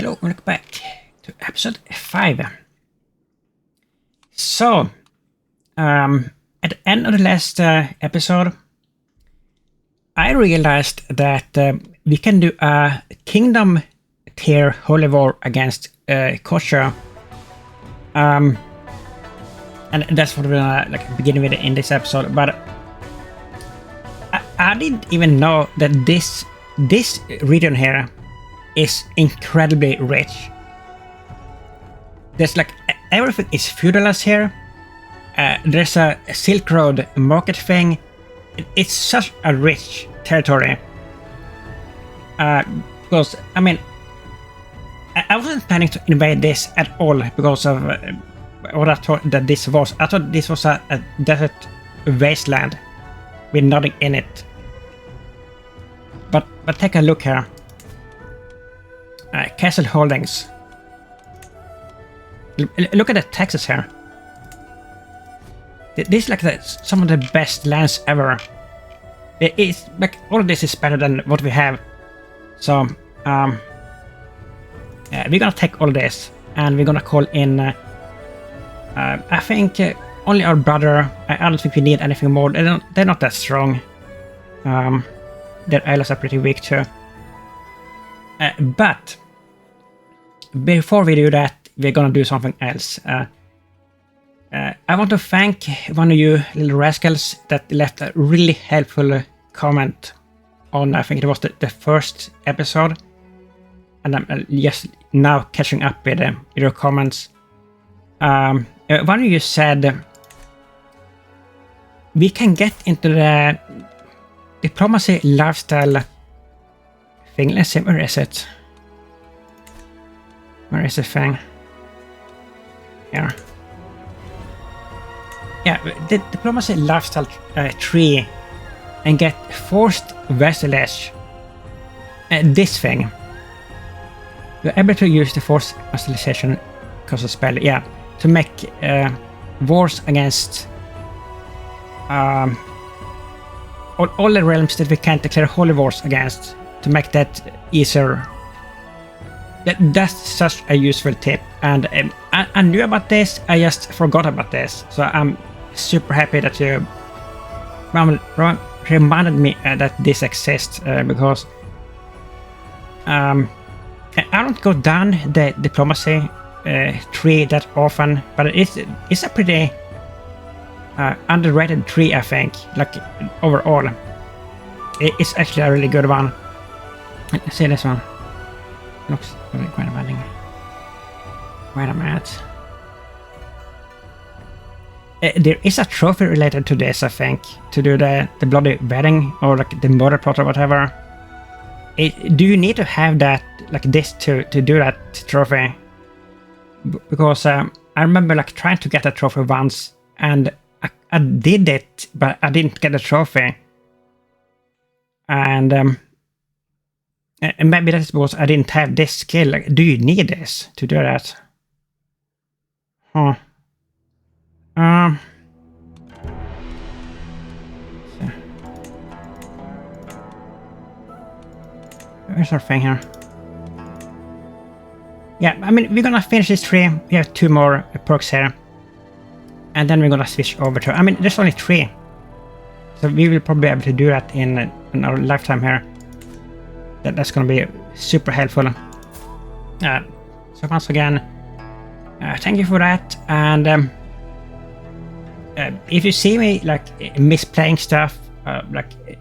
Hello, welcome back to episode 5. So, at the end of the last episode, I realized that we can do a kingdom tier holy war against Kocha. And that's what we're gonna begin with in this episode. But I didn't even know that this region here is incredibly rich. There's everything is feudalist here. There's a Silk Road market thing. It's such a rich territory. Because I mean, I wasn't planning to invade this at all because of what I thought that this was. I thought this was a desert wasteland with nothing in it. But take a look here. Castle holdings. Look at the taxes here. This is some of the best lands ever. It's all of this is better than what we have. So we're gonna take all this and we're gonna call in. I think only our brother. I don't think we need anything more. They're not that strong. Their allies are pretty weak too. But before we do that, we're gonna do something else. I want to thank one of you little rascals that left a really helpful comment on, I think it was the first episode. And I'm just now catching up with your comments. One of you said we can get into the diplomacy lifestyle thing. Let's see, where is it? Where is the thing? Here. Yeah, the diplomacy lifestyle tree and get forced vassalage. This thing. You're able to use the forced vassalization because of spell, yeah, to make wars against all the realms that we can't declare holy wars against, to make that easier. That's such a useful tip, and I knew about this, I just forgot about this, so I'm super happy that you reminded me that this exists, because I don't go down the diplomacy tree that often, but it's a pretty underrated tree, I think, overall. It's actually a really good one. Let's see this one. Looks really quite amazing. Wait a minute. There is a trophy related to this, I think, to do the bloody wedding or the murder plot or whatever. Do you need to have that this to do that trophy? Because I remember trying to get a trophy once, and I did it, but I didn't get a trophy. And maybe that's because I didn't have this skill. Do you need this to do that? Huh. Where's our thing here? Yeah, I mean, we're gonna finish this tree. We have 2 more perks here. And then we're gonna switch over to... I mean, there's only 3. So we will probably be able to do that in our lifetime here. That's gonna be super helpful. So once again, thank you for that. And if you see me misplaying stuff,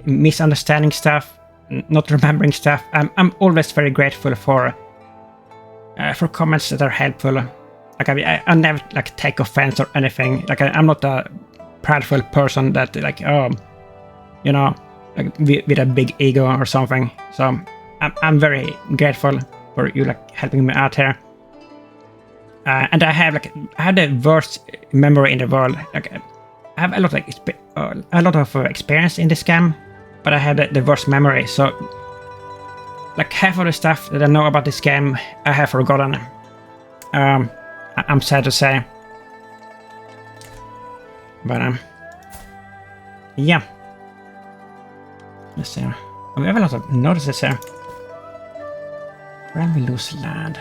misunderstanding stuff, not remembering stuff, I'm always very grateful for comments that are helpful. I never take offense or anything. I'm not a prideful person that with a big ego or something. So I'm very grateful for you helping me out here. And I have the worst memory in the world. I have a lot of experience in this game, but I have the worst memory. So half of the stuff that I know about this game, I have forgotten. I'm sad to say, but yeah. Let's see. We have a lot of notices here. When we lose land.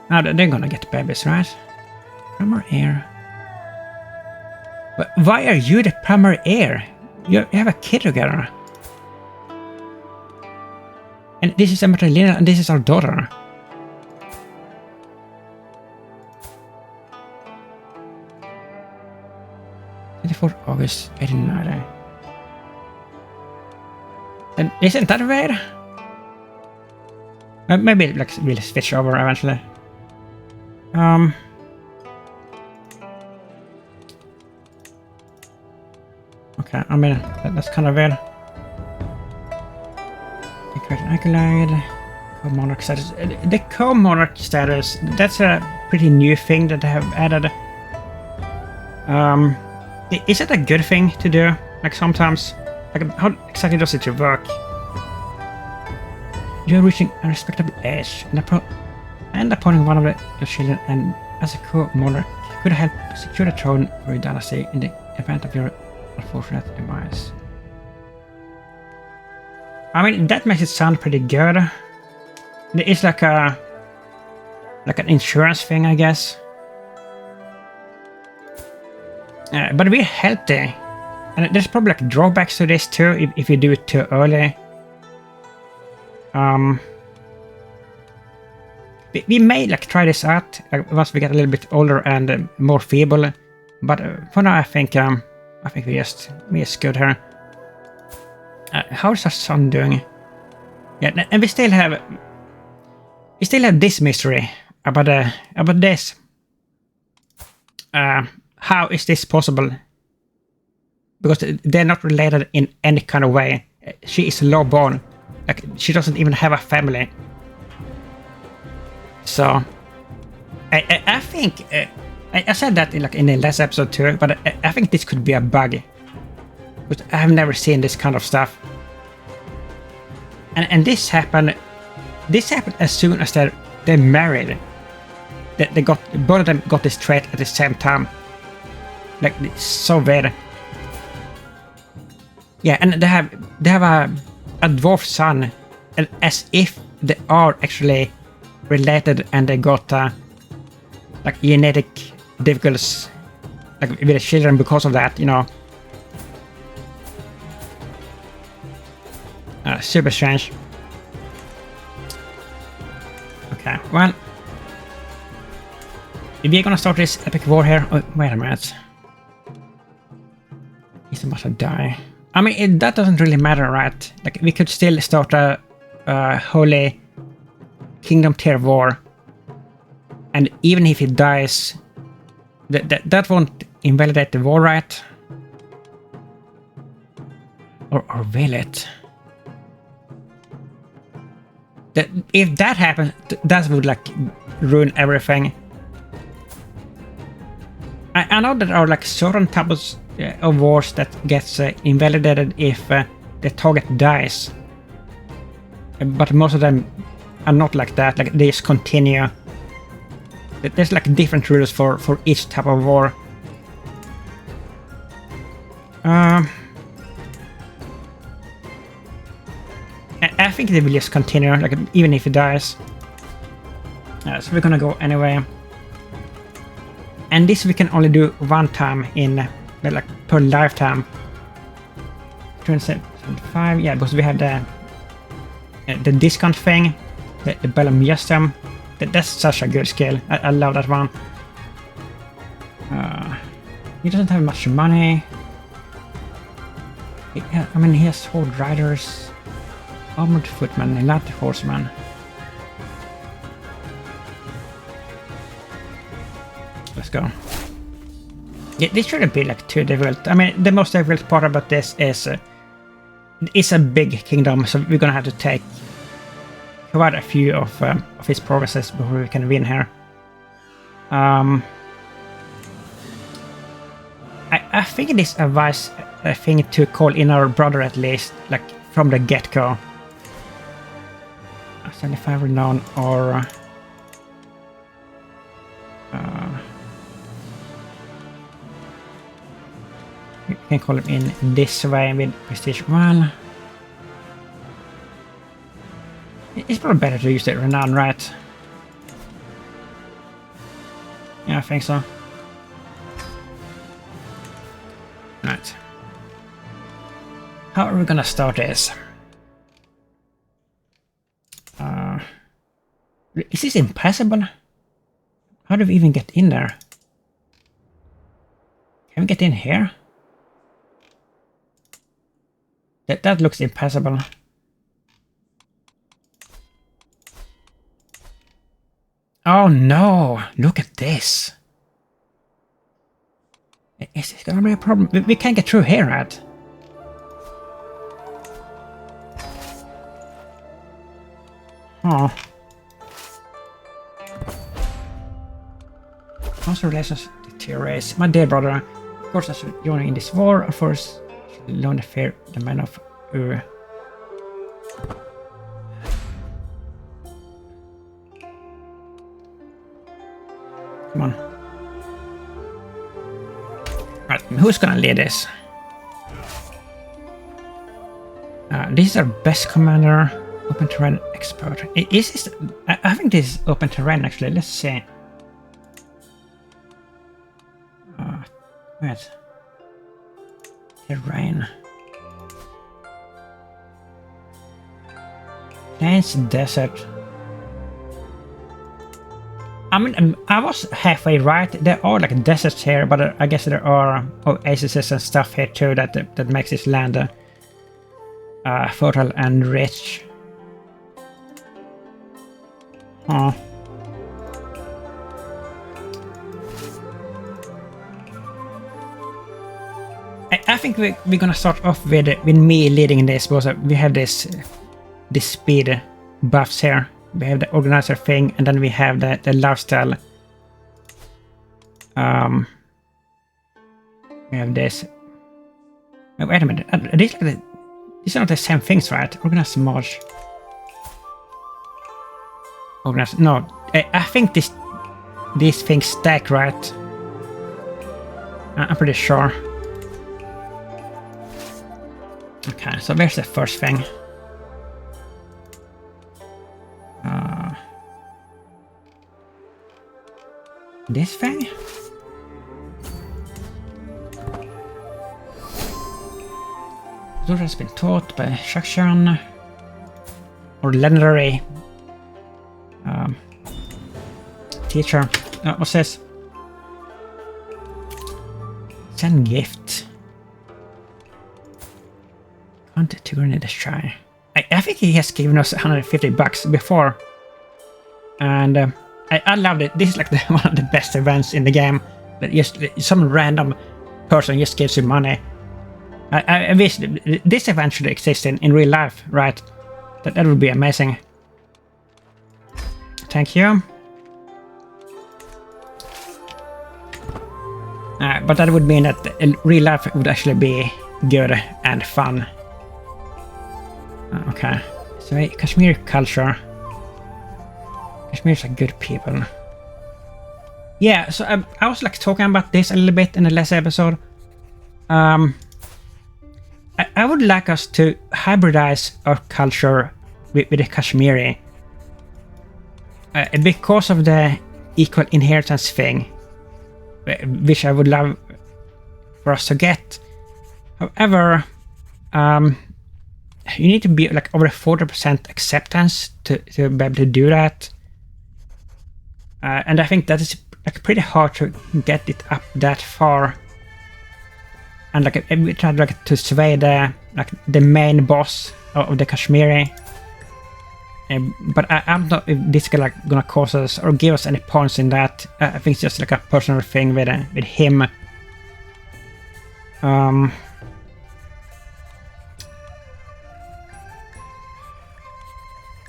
Now they're gonna get babies, right? Primary heir. But why are you the primary heir? You have a kid together. And this is a matrilineal and this is our daughter. August 1890. And isn't that weird? Maybe like we'll switch over eventually. Okay, I mean that's kind of weird. Declared an accolade. Co-monarch status. The co-monarch status. That's a pretty new thing that they have added. Is it a good thing to do? Like sometimes, like how exactly does it work? You're reaching a respectable age, and appointing one of your children and as a co-monarch could help secure the throne for your dynasty in the event of your unfortunate demise. I mean, that makes it sound pretty good. It's like an insurance thing, I guess. But we're healthy, and there's probably like drawbacks to this too if you do it too early. We may like try this out once we get a little bit older and more feeble, but for now I think we're just good here. How's our son doing? Yeah, and we still have this mystery about this. How is this possible? Because they're not related in any kind of way. She is low-born. Like, she doesn't even have a family. So, I think I said that in the last episode too, but I think this could be a bug. But I have never seen this kind of stuff. And this happened. This happened as soon as they married. They got both of them got this trait at the same time. Like, it's so weird. Yeah, and they have a dwarf son, and as if they are actually related, and they got like genetic difficulties, like with the children because of that, you know. Super strange. Okay, well, we're gonna start this epic war here. Oh, wait a minute. He's about to die. I mean, that doesn't really matter, right? Like, we could still start a Holy Kingdom tier war. And even if he dies, that won't invalidate the war, right? Or will it? If that happens, that would like ruin everything. I know there are like certain types of wars that gets invalidated if the target dies, but most of them are not like that. Like, they just continue. There's like different rules for each type of war. I think they will just continue, like, even if he dies. So we're gonna go anyway. And this we can only do one time in, like, per lifetime. 275, yeah, because we have the discount thing, the Bellum Justum. That's such a good skill. I love that one. He doesn't have much money. I mean, he has sword riders, armored footmen, light horsemen. Let's go. Yeah, this shouldn't be like too difficult. I mean, the most difficult part about this is it's a big kingdom, so we're gonna have to take quite a few of his provinces before we can win here. I think it is a wise thing to call in our brother at least, like from the get-go. 75 renown, or we can call him in this way with prestige 1. It's probably better to use the renown, right? Yeah, I think so. Right. How are we gonna start this? Is this impassable? How do we even get in there? Can we get in here? That looks impassable. Oh no! Look at this! Is this gonna be a problem? We can't get through here, right? Oh. Also relations deteriorates. My dear brother, of course I should join in this war, of course learn the fear the man of Ur. Come on. Right, who's gonna lead this? This is our best commander, open terrain expert. Is this? I think this is open terrain actually. Let's see. Wait. Terrain. Plains, desert. I mean, I was halfway right. There are like deserts here, but I guess there are oases and stuff here too that makes this land fertile and rich. Oh. I think we're gonna start off with me leading this because we have this speed buffs here. We have the organizer thing, and then we have the lifestyle. We have this. Oh, wait a minute. These are not the same things, right? Organize march. Organize. No, I think these things stack, right? I'm pretty sure. Okay, so where's the first thing? This thing? It has been taught by Shakshan or legendary teacher. What's this? Send gift. Content to grenade shy. I think he has given us 150 bucks before, and I loved it. This is like one of the best events in the game. That just some random person just gives you money. I wish this event should exist in real life, right? That would be amazing. Thank you. But that would mean that real life would actually be good and fun. Okay, so Kashmir culture. Kashmirs are good people. Yeah, so I was like talking about this a little bit in the last episode. I would like us to hybridize our culture with the Kashmiri. Because of the equal inheritance thing, which I would love for us to get. However, you need to be like over 40% acceptance to be able to do that. And I think that is like pretty hard to get it up that far. And like we tried like to sway the main boss of the Kashmiri. But I don't know if this is like gonna cause us or give us any points in that. I think it's just like a personal thing with him.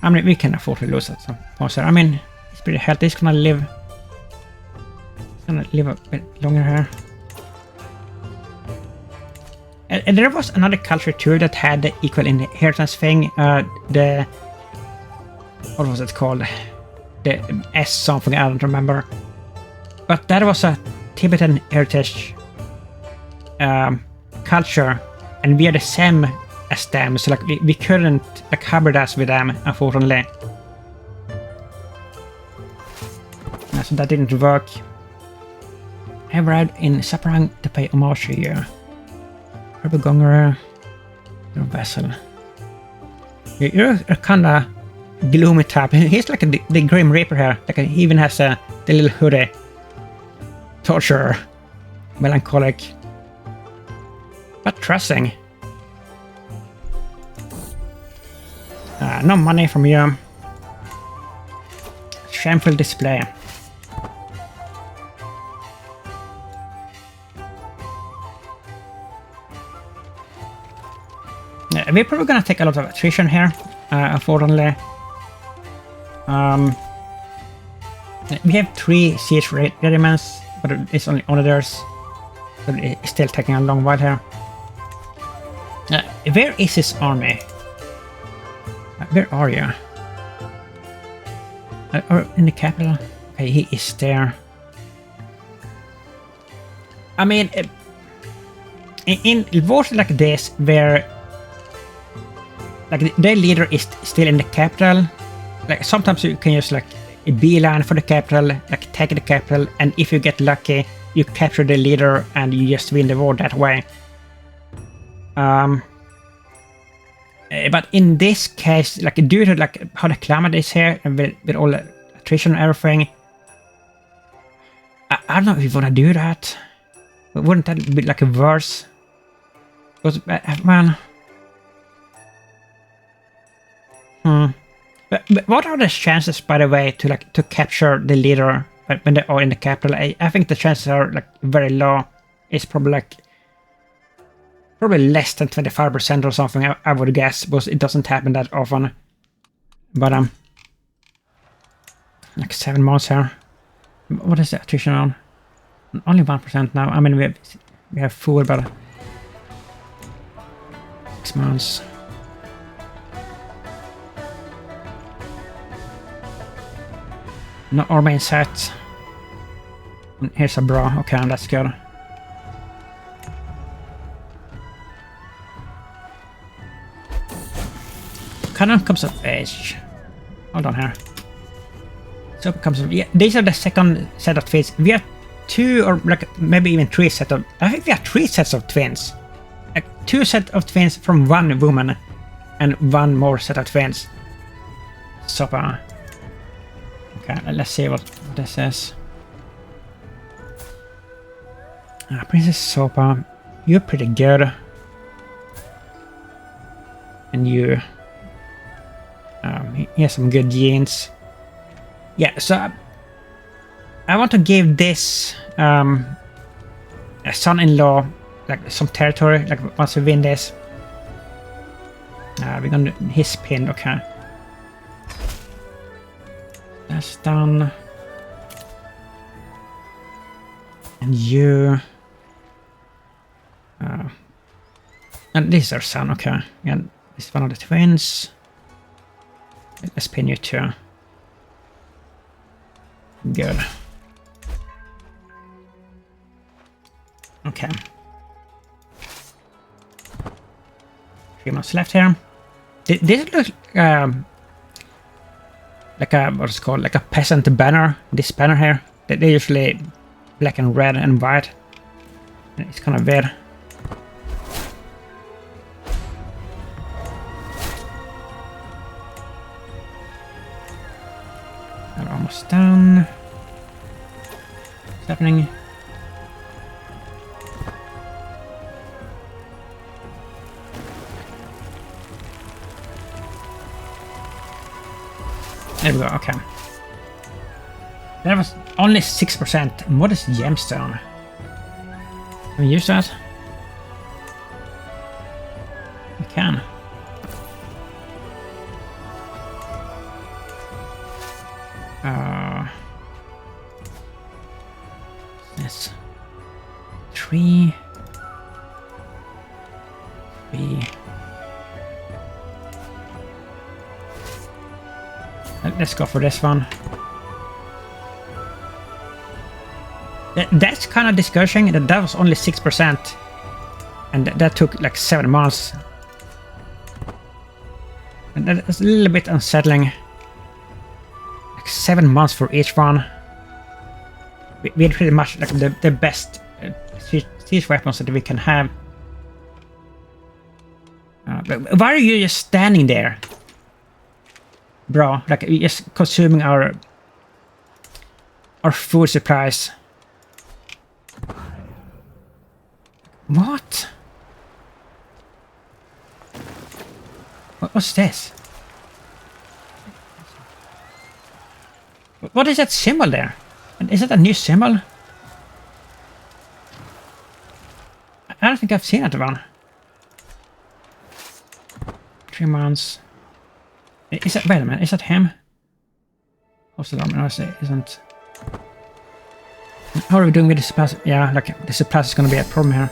I mean, we can afford to lose at some point. I mean, it's pretty healthy. He's gonna live a bit longer here. And there was another culture too that had the equal inheritance thing. What was it called? The S something, I don't remember. But that was a Tibetan heritage culture, and we are the same as them, so like we couldn't like hybridize with them, unfortunately. So that didn't work. have arrived in Saparang to pay homage to you. Herbegonger, your vessel. You're a kinda gloomy type. He's like the Grim Reaper here. Like he even has the little hoodie. Torturer. Melancholic. But trusting. No money from you. Shameful display. We're probably gonna take a lot of attrition here, unfortunately. We have 3 siege regiments, but it's only theirs. So it's still taking a long while here. Where is his army? Where are you? Or in the capital? Okay, he is there. I mean, in wars like this, where like their leader is still in the capital, like sometimes you can use like a beeline for the capital, like take the capital, and if you get lucky, you capture the leader and you just win the war that way. But in this case, like due to like how the climate is here and with all the attrition and everything, I don't know if you want to do that. Wouldn't that be like a worse? Because man. But what are the chances, by the way, to capture the leader when they are in the capital? I think the chances are like very low. It's probably less than 25% or something. I would guess, because it doesn't happen that often. But like 7 months here. What is the attrition on? Only 1% now. I mean, we have full, but 6 months. No army in sight. Here's a bra. Okay, that's good. Cannon comes of age. Hold on here. So it comes of, yeah, these are the second set of twins. We have 2 or like maybe even 3 sets of. I think we have 3 sets of twins. Like 2 sets of twins from 1 woman, and 1 more set of twins. Super. Okay, let's see what this is. Princess Sopa, you're pretty good. And you... he has some good genes. Yeah, so... I want to give this... a son-in-law, like, some territory, like, once we win this. We're gonna... His pin, okay. That's done. And you... and this is our son, okay. And this is one of the twins. Let's pin you too. Good. Okay. 3 months left here. This looks like a, what's it called, like a peasant banner. This banner here, they're usually black and red and white. And it's kind of weird. We're almost done. What's happening? There we go, okay. That was only 6%. What is gemstone? Can we use that? We can. Yes. 3. Let's go for this one. That's kind of discouraging. That was only 6%. And that took like 7 months. And that is a little bit unsettling. Like 7 months for each one. We had pretty much like the best siege weapons that we can have. But why are you just standing there? Bro, like you're just consuming our food supplies. What? What's this? What is that symbol there? Is that a new symbol? I don't think I've seen that one. 3 months. Is that, wait a minute, is that him? Hostel army, no, it isn't. How are we doing with the supplies? Yeah, like the supplies is gonna be a problem here.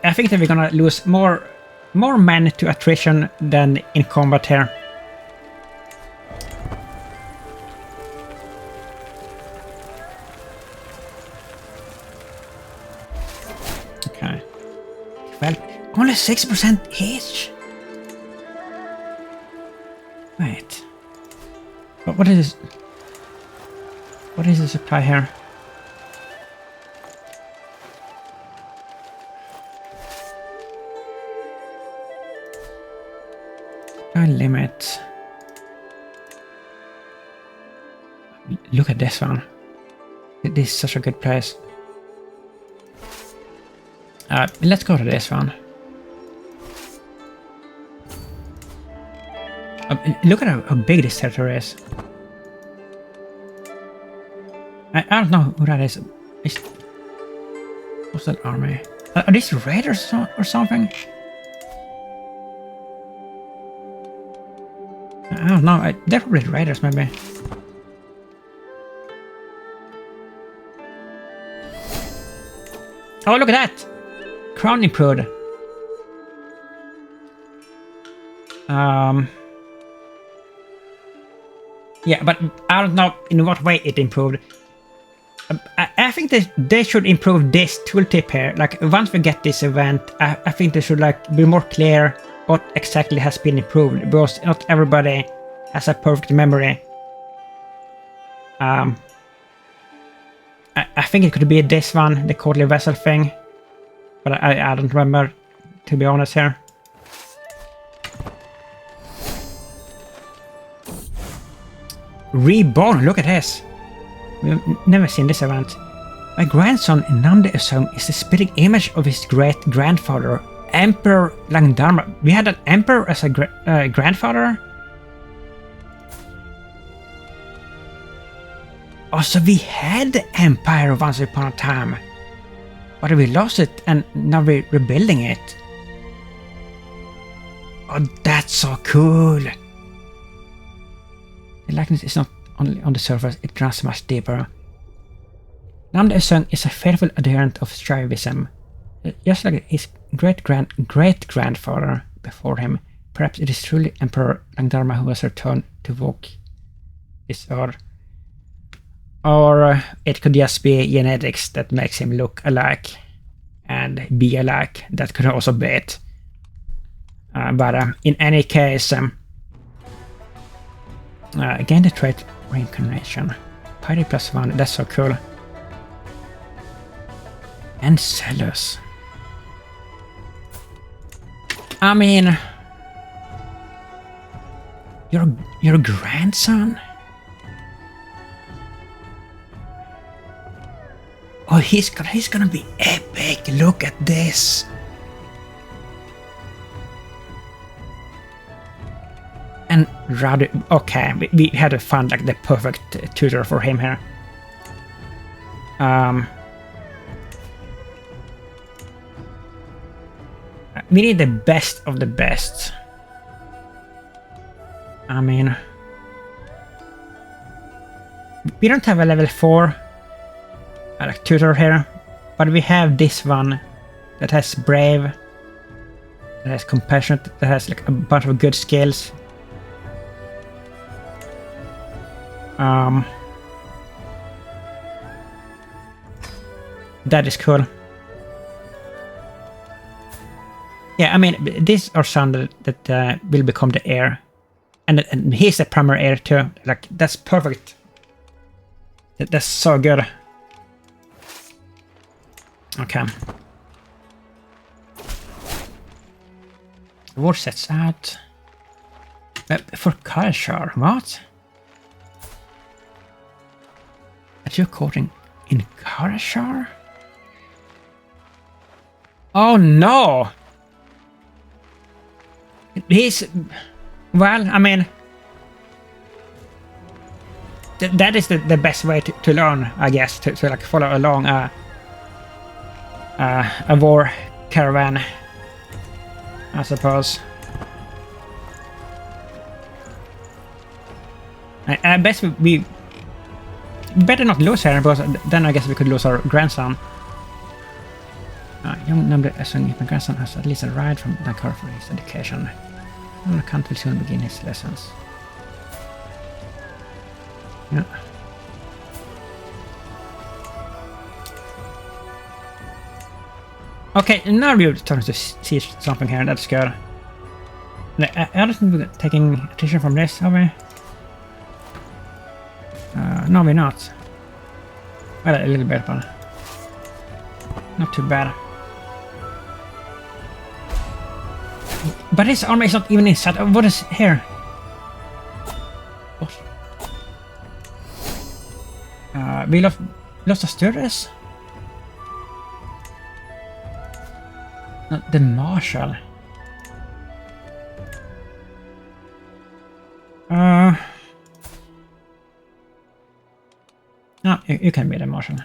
I think that we're gonna lose more men to attrition than in combat here. Okay. Well, only 6% each. Wait. What is this? What is the supply here? Limit. Look at this one. This is such a good place. Let's go to this one. Look at how big this territory is. I don't know who that is. What's that army? Are these raiders or something? I don't know. They're probably raiders, maybe. Oh, look at that! Crown improved. Yeah, but I don't know in what way it improved. I think they should improve this tooltip here. Like, once we get this event, I think they should like be more clear what exactly has been improved, because not everybody has a perfect memory. I think it could be this one, the quarterly vessel thing, but I don't remember, to be honest here. Reborn, look at this. We've never seen this event. My grandson Namde Usung is the spitting image of his great-grandfather, Emperor Langdharma. We had an emperor as a grandfather? Oh, so we had the empire once upon a time. But we lost it and now we're rebuilding it. Oh, that's so cool. The likeness is not only on the surface, it runs much deeper. Namde Usung is a faithful adherent of Shaivism. Just like his great-grandfather before him, perhaps it is truly Emperor Langdharma who has returned to walk this earth. Or it could just be genetics that makes him look alike and be alike. That could also be it. But in any case, again the trait reincarnation. Piety +1, that's so cool. And Cellus. I mean, your grandson? Oh, he's gonna be epic. Look at this. And rather, okay, we had to find like the perfect tutor for him here. We need the best of the best. I mean, we don't have a level 4 like tutor here, but we have this one that has brave, that has compassionate, that has like a bunch of good skills. That is cool. Yeah, I mean, this is our son that will become the heir. And he's the primary heir too. Like, that's perfect. That's so good. Okay. War sets out. For culture, what? Are you quoting in culture? Oh no! He's... Well, I mean... that is the best way to learn, I guess, to like follow along a war caravan, I suppose. I bet we better not lose her, because then I guess we could lose our grandson. Young number assume my grandson has at least a ride from Dakar for his education. I can't will soon begin his lessons. Yeah. Okay, now we're starting to see something here. That's good. I don't think we're taking attention from this, are we? No, we're not. Well, a little bit, but not too bad. But this army is not even inside. What is here? What? We lost the stewardess? The marshal. No, you can be the marshal.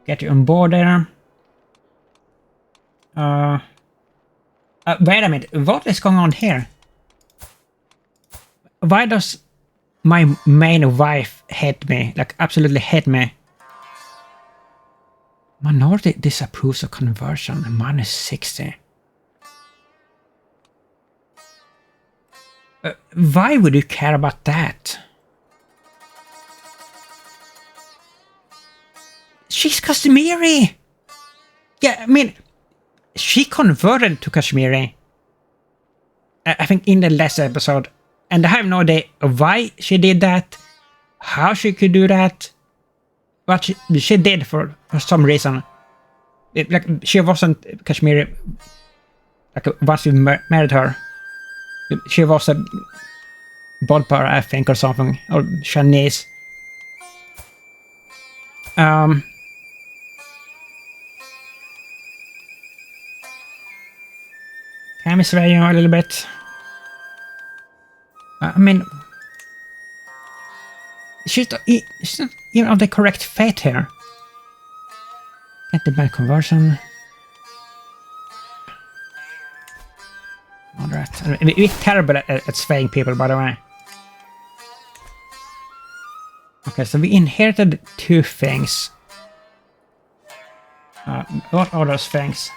Get you on board there. Wait a minute, what is going on here? Why does my main wife hate me? Like, absolutely hate me. Minority disapproves of conversion, -60. Why would you care about that? She's Kashmiri! Yeah, I mean, she converted to Kashmiri. I think in the last episode. And I have no idea why she did that, how she could do that. But she did for some reason. Like, she wasn't Kashmiri. Like, once we married her, she was a Bodpar, I think, or something, or Chinese. Can we sway you a little bit? I mean, she's not even of the correct fate here. Get the bad conversion. Moderate. We're terrible at swaying people, by the way. Okay, so we inherited 2 things. What are those things?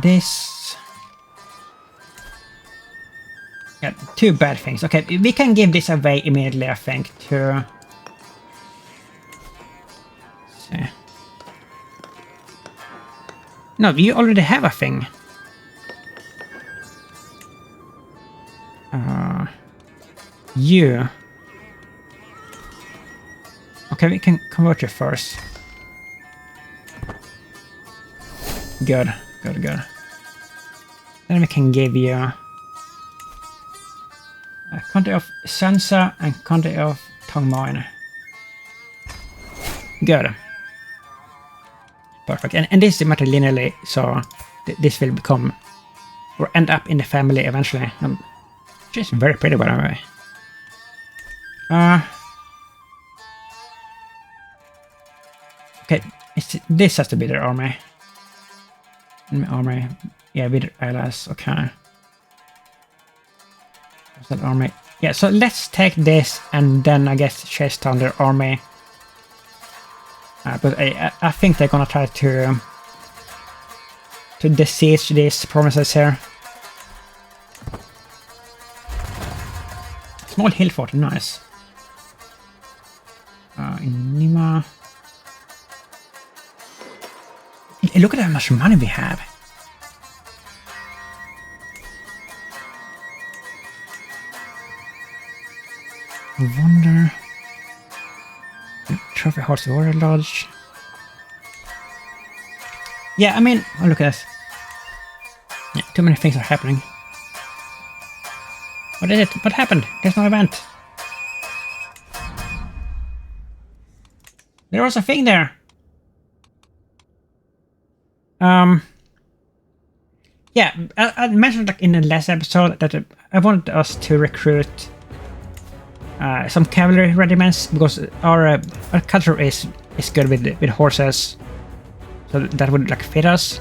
This... Yeah, 2 bad things. Okay, we can give this away immediately, I think, to... Let's see. No, you already have a thing. You. Okay, we can convert you first. Good, good, good. Then we can give you a country of Sansa and country of Tongmoin. Good. Perfect. And this is matrilineally, so this will become or end up in the family eventually. She's very pretty, by the way. Okay, this has to be their army. Army, yeah, with allies. Okay. What's that army? Yeah, so let's take this and then I guess chase down their army. But I think they're gonna try to besiege these provinces here. Small hill fort, nice. In Nima. Look at how much money we have. Wonder. Trophy horse warrior lodge. Yeah, I mean, oh, look at this. Yeah, too many things are happening. What is it? What happened? There's no event. There was a thing there. Yeah, I mentioned like in the last episode that I wanted us to recruit some cavalry regiments because our culture is good with horses, so that would like fit us.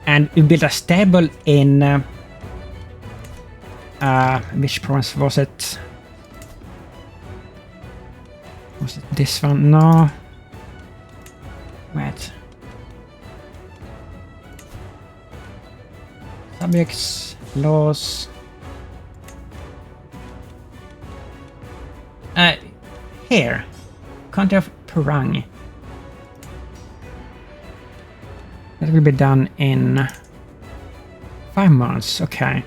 And we built a stable in which province was it? Was it this one? No. Wait. Subjects, laws. Here. County of Perang. That will be done in 5 months, okay.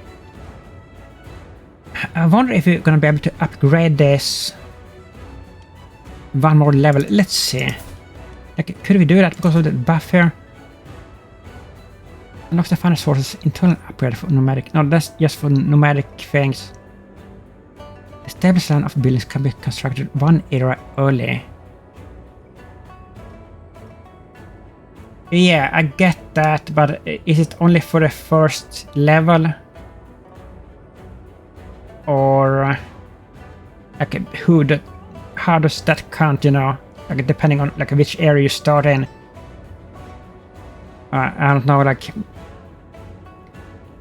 I wonder if we're gonna be able to upgrade this one more level. Let's see. Like, could we do that because of the buff here? Unlocks the finest forces internal upgrade for nomadic. No, that's just for nomadic things. The stable line of buildings can be constructed one era early. Yeah, I get that, but is it only for the first level? Or like how does that count, you know? Like depending on like which area you start in. I don't know, like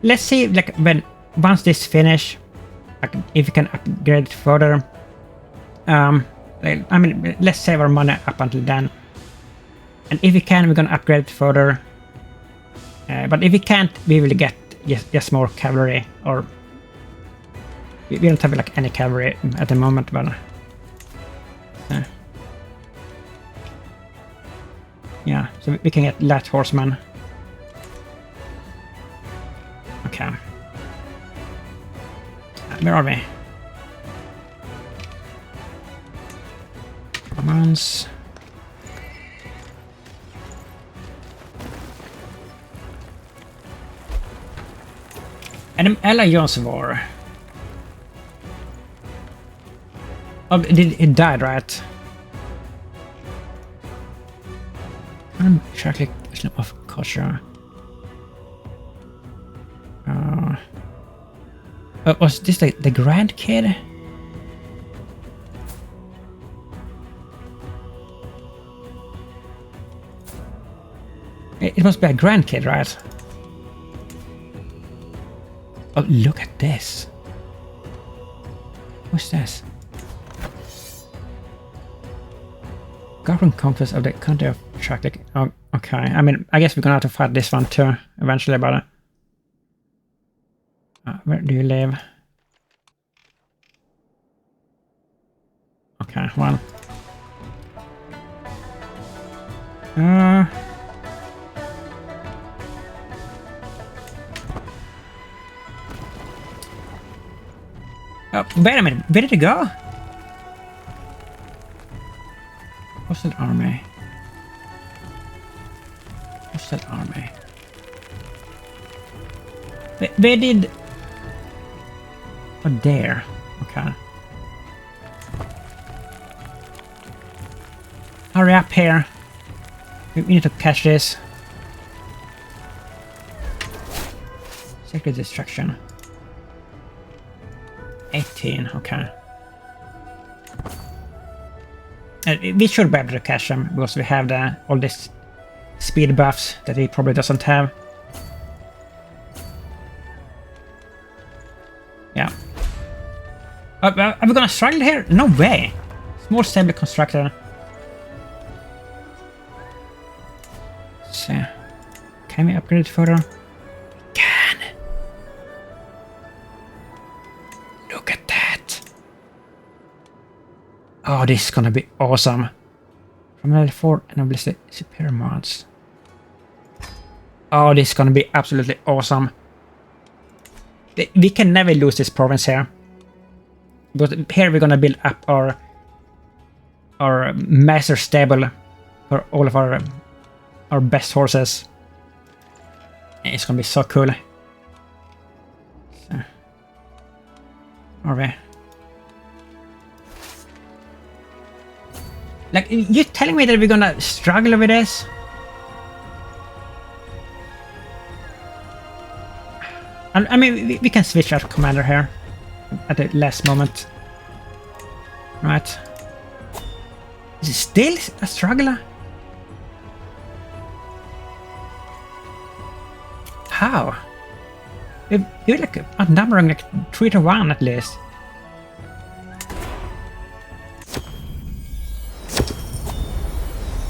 let's see like once this finish, like if we can upgrade it further. I mean, let's save our money up until then. And if we can, we're gonna upgrade it further. But if we can't, we will get just more cavalry. Or we don't have like any cavalry at the moment, but yeah, so we can get light horsemen. Okay. Where are we? Commands. En alliance war. Oh, it died, right? I'm sure of culture. Was this the grandkid? It must be a grandkid, right? Oh, look at this. What's this? Government conquest of the country of Tractic. Oh, okay. I mean, I guess we're gonna have to fight this one too eventually, but where do you live? Okay, well. Oh, wait a minute. Where did it go? What's that army? What's that army? Where did... Oh, there. Okay. Hurry up here. We need to catch this. Sacred destruction. 18, okay. We should be able to catch them because we have all these speed buffs that he probably doesn't have. Yeah. Are we gonna struggle here? No way! It's more stably constructed. So, can we upgrade it further? Can! Look at that! Oh, this is gonna be awesome. From level 4 and obviously superior mods. Oh, this is gonna be absolutely awesome. We can never lose this province here. But here we're gonna build up our master stable for all of our best horses. It's gonna be so cool. So, alright. Like, you telling me that we're gonna struggle with this? I mean, we can switch out commander here at the last moment. Right. Is it still a struggle? How? You're like outnumbering like 3-1 at least.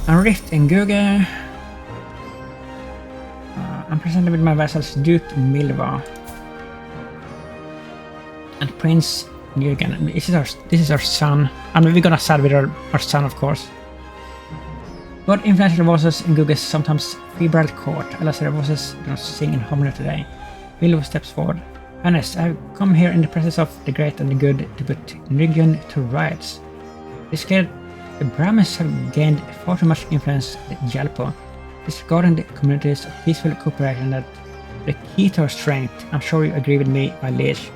A rift in Guga. I'm presented with my vassals Duke Milva and Prince Nguyen. This is our son. I mean, we're gonna side with our son, of course. But influential voices in Guga's sometimes febrile court. Alas, their voices do not sing in harmony today. Milva steps forward. Highness, I've come here in the presence of the great and the good to put Nguyen to rights. This clear the Brahmins have gained far too much influence in Jalpo, disregarding the community's peaceful cooperation that the key to our strength. I'm sure you agree with me, my liege.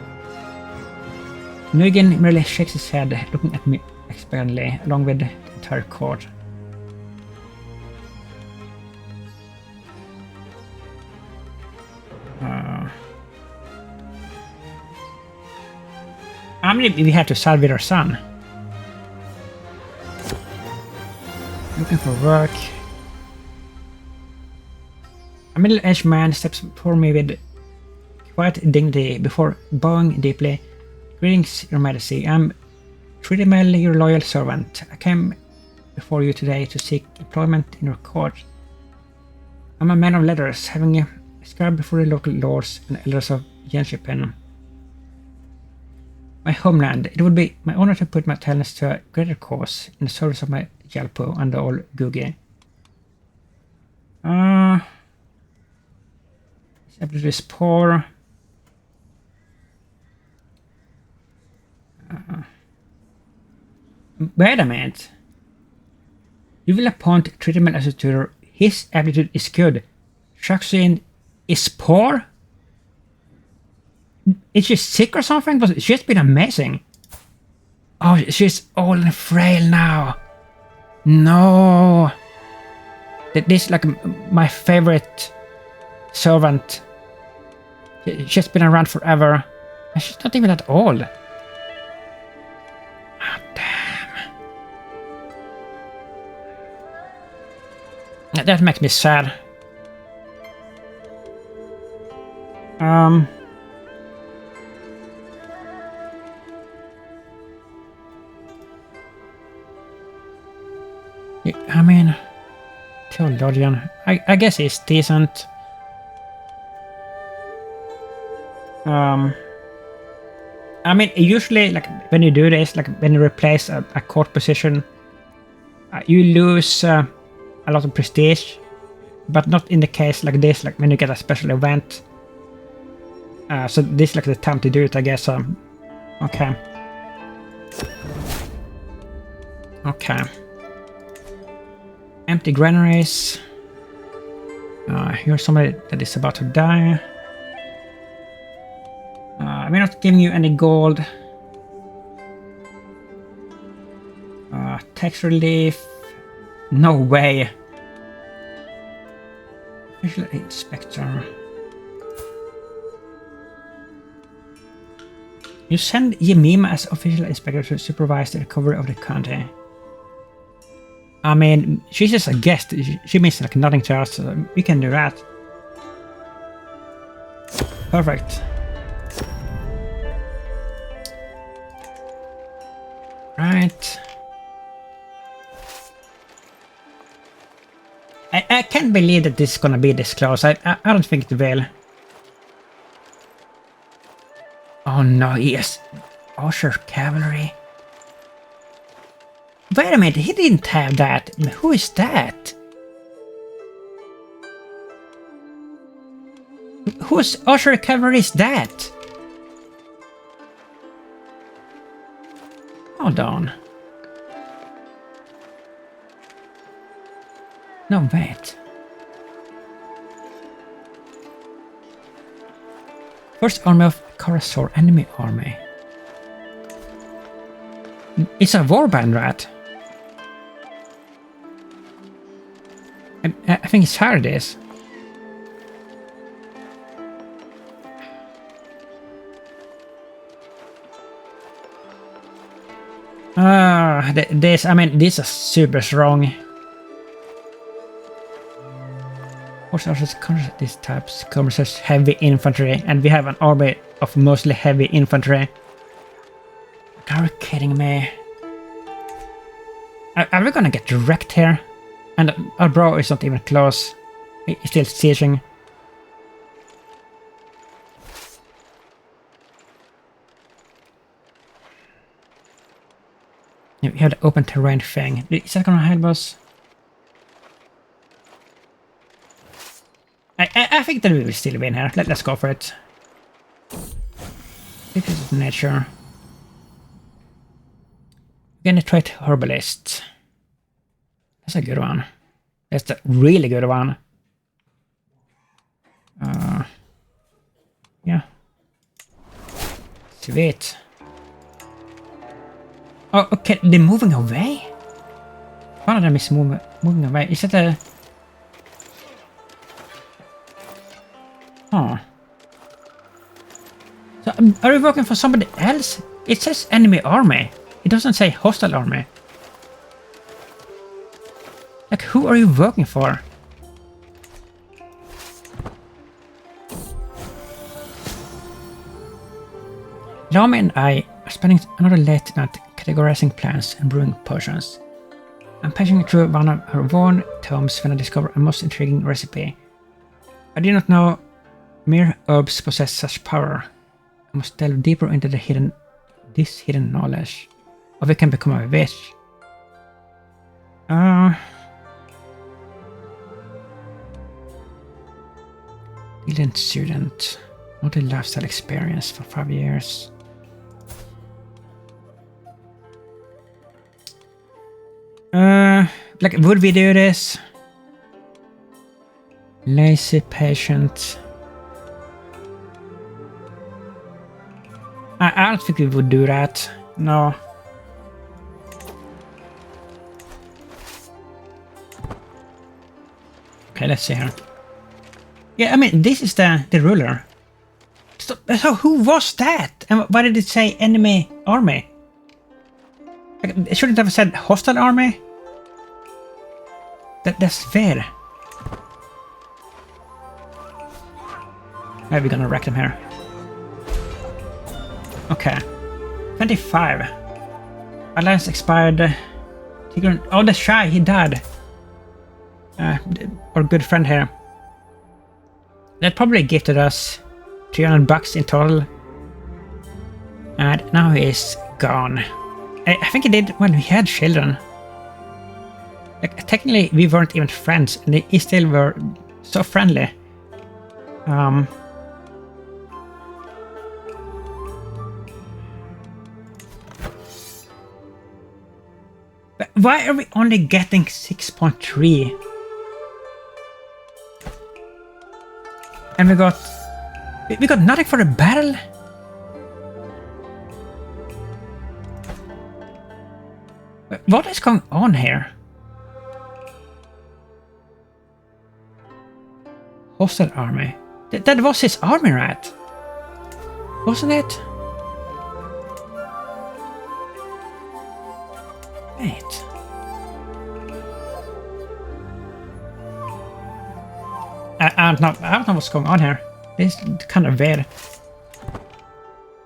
Nguyen merely shakes his head, looking at me expectantly, along with the entire court. I mean, we have to side with our son. Looking for work. A middle-aged man steps before me with quiet dignity before bowing deeply. Greetings, Your Majesty. I'm Tridimel, your loyal servant. I came before you today to seek employment in your court. I'm a man of letters, having scribed before the local lords and elders of Jenshipen, my homeland. It would be my honor to put my talents to a greater cause in the service of my Jalpo and all Gugi. His ability is poor. Wait a minute. You will appoint Tridimel as a tutor. His aptitude is good. Shaxin is poor? Is she sick or something? But she's been amazing. Oh, she's old and frail now. No. This is like my favorite servant. She's been around forever. And she's not even that old. Oh, damn. That makes me sad. I mean, theologian. I guess he's decent. I mean, usually, like when you do this, like when you replace a court position, you lose a lot of prestige, but not in the case like this. Like when you get a special event. So this is like the time to do it, I guess. Okay. Okay. Empty granaries. Here's somebody that is about to die. I'm not giving you any gold. Tax relief. No way. Official inspector. You send Yemima as official inspector to supervise the recovery of the country. I mean, she's just a guest. She means like nothing to us. So we can do that. Perfect. Right. I can't believe that this is gonna be this close. I don't think it will. Oh no, yes. Usher cavalry. Wait a minute, he didn't have that. Who is that? Whose Usher cavalry is that? Hold on. No, wait. First army of Crusader enemy army. It's a warband, right? I think it's hard this. This is super strong. Also, these types covers heavy infantry, and we have an army of mostly heavy infantry. Are you kidding me? Are we gonna get wrecked here? And our bro is not even close. He's still sieging. We have the open terrain thing. Is that gonna help us? I think that we will still win here. Let's go for it. This is nature. We're gonna try herbalist. That's a good one. That's a really good one. Yeah. Sweet. Oh, okay. They're moving away? One of them is moving away. Is that a... Oh. So, are you working for somebody else? It says enemy army. It doesn't say hostile army. Like, who are you working for? Lami and I are spending another late night categorizing plants and brewing potions. I'm passing through one of her worn tomes when I discover a most intriguing recipe. I did not know mere herbs possess such power. I must delve deeper into this hidden knowledge, or we can become a witch. Brilliant student. Multi-lifestyle experience for 5 years. Like, would we do this? Lazy patient. I don't think we would do that. No. Okay, let's see here. Yeah, I mean, this is the ruler. So who was that? And why did it say enemy army? Like, it shouldn't have said hostile army? That's fair. How are we gonna wreck them here? Okay. 25. Alliance expired. Oh, the Shy, he died. Our good friend here. That probably gifted us 300 bucks in total. And now he's gone. I think he did when we had children. Like, technically, we weren't even friends, and he still were so friendly. But why are we only getting 6.3? And we got nothing for the battle? What is going on here? Hostile army. That was his army, right? Wasn't it? Wait. I don't know what's going on here. This is kind of weird.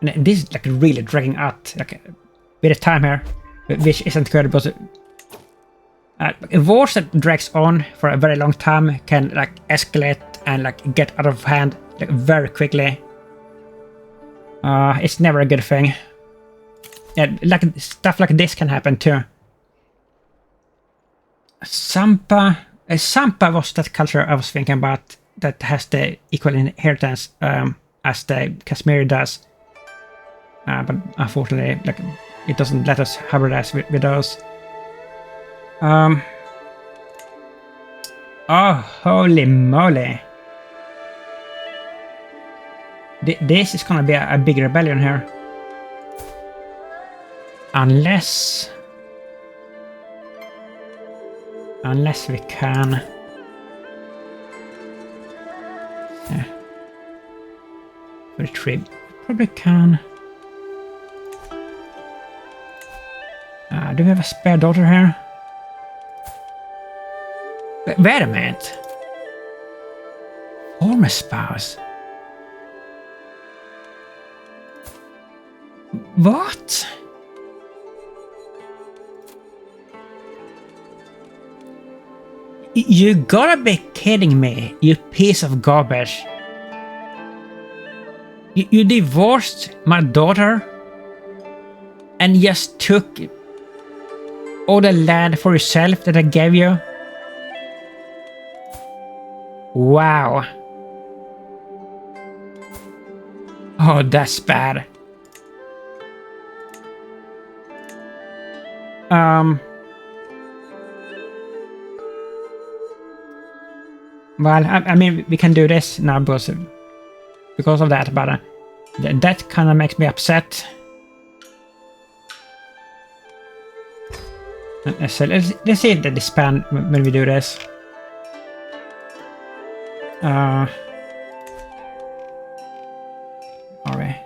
And this is like really dragging out like a bit of time here, which isn't good because wars that drags on for a very long time can like escalate and like get out of hand like very quickly. It's never a good thing. Yeah, like stuff like this can happen too. Sampa was that culture I was thinking about that has the equal inheritance as the Kashmiri does. But unfortunately, like it doesn't let us hybridize with those. Oh, holy moly. This is gonna be a big rebellion here. Unless we can... Yeah. Retrieve. Probably can. Do we have a spare daughter here? Wait a minute. Former spouse. What? You gotta be kidding me, you piece of garbage. You divorced my daughter and just took all the land for yourself that I gave you? Wow. Oh, that's bad. Well, I mean, we can do this now because of that, but that kind of makes me upset. So let's see the disband when we do this. Are we?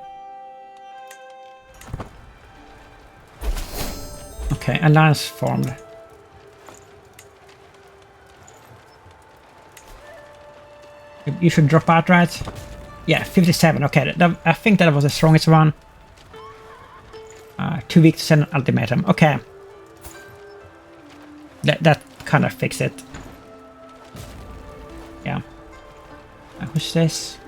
Okay, alliance formed. You should drop out, right? Yeah, 57. Okay, I think that was the strongest one. Too weak to send an ultimatum. Okay. That kind of fixed it. Yeah. Who's this?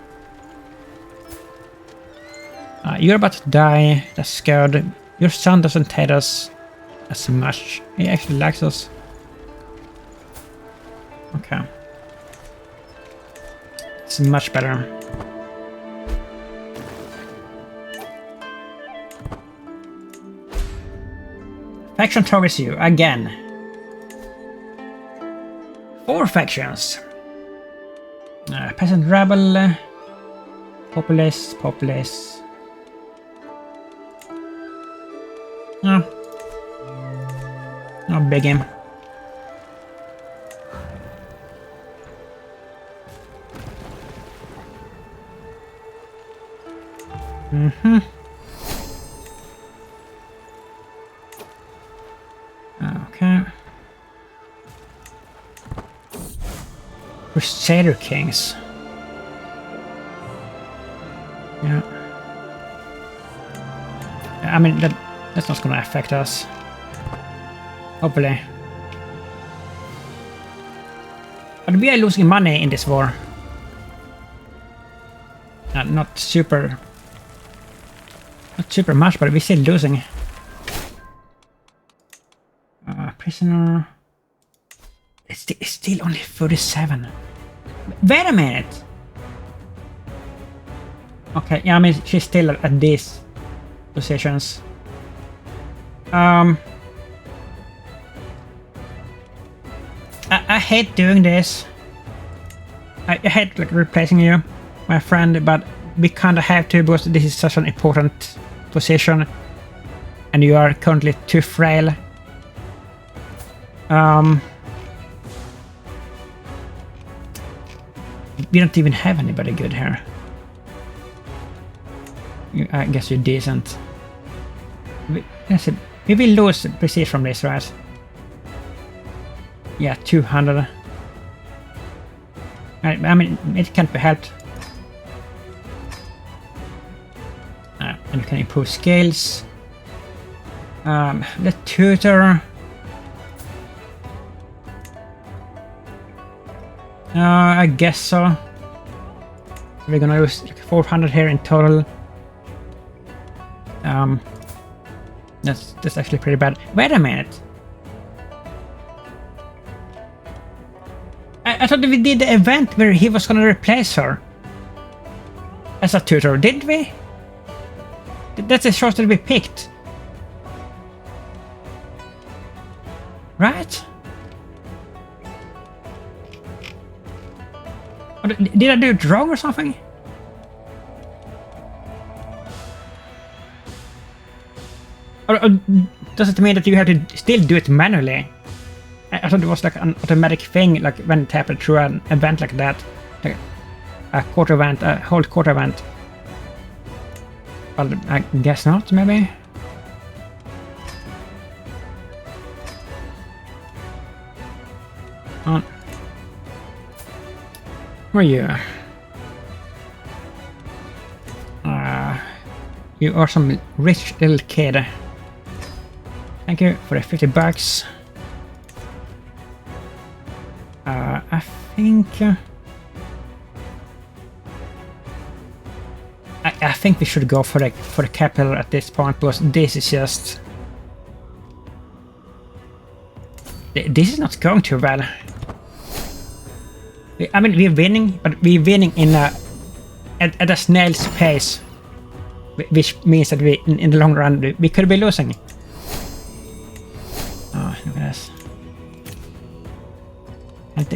You're about to die. That's good. Your son doesn't hate us as much. He actually likes us. Okay. It's much better. Faction targets you again. 4 factions. Peasant rebel, populace. No big game. Okay. Crusader Kings. Yeah. I mean, that's not gonna affect us. Hopefully. But we are losing money in this war. Not super much, but we're still losing. Prisoner. It's still only 37. Wait a minute. Okay, yeah, I mean, she's still at these positions. I hate doing this. I hate like replacing you, my friend, but we kind of have to because this is such an important position, and you are currently too frail. We don't even have anybody good here. I guess you're decent. We will lose prestige from this, right? Yeah, 200. I mean, it can't be helped. And you can improve skills. The tutor. I guess so. So we're gonna lose like 400 here in total. That's actually pretty bad. Wait a minute. I thought we did the event where he was gonna replace her as a tutor, didn't we? That's the short that we picked. Oh, did I do it wrong or something? Or does it mean that you have to still do it manually? I thought it was like an automatic thing, like when it happened through an event like that. Like a quarter event, a whole quarter event. Well, I guess not, maybe? On. Who are you? You are some rich little kid. Thank you for the 50 bucks. I think... I think we should go for the capital at this point, because this is just... This is not going too well. I mean, we're winning, but we're winning in at a snail's pace. Which means that we, in the long run, we could be losing. Oh, look at this.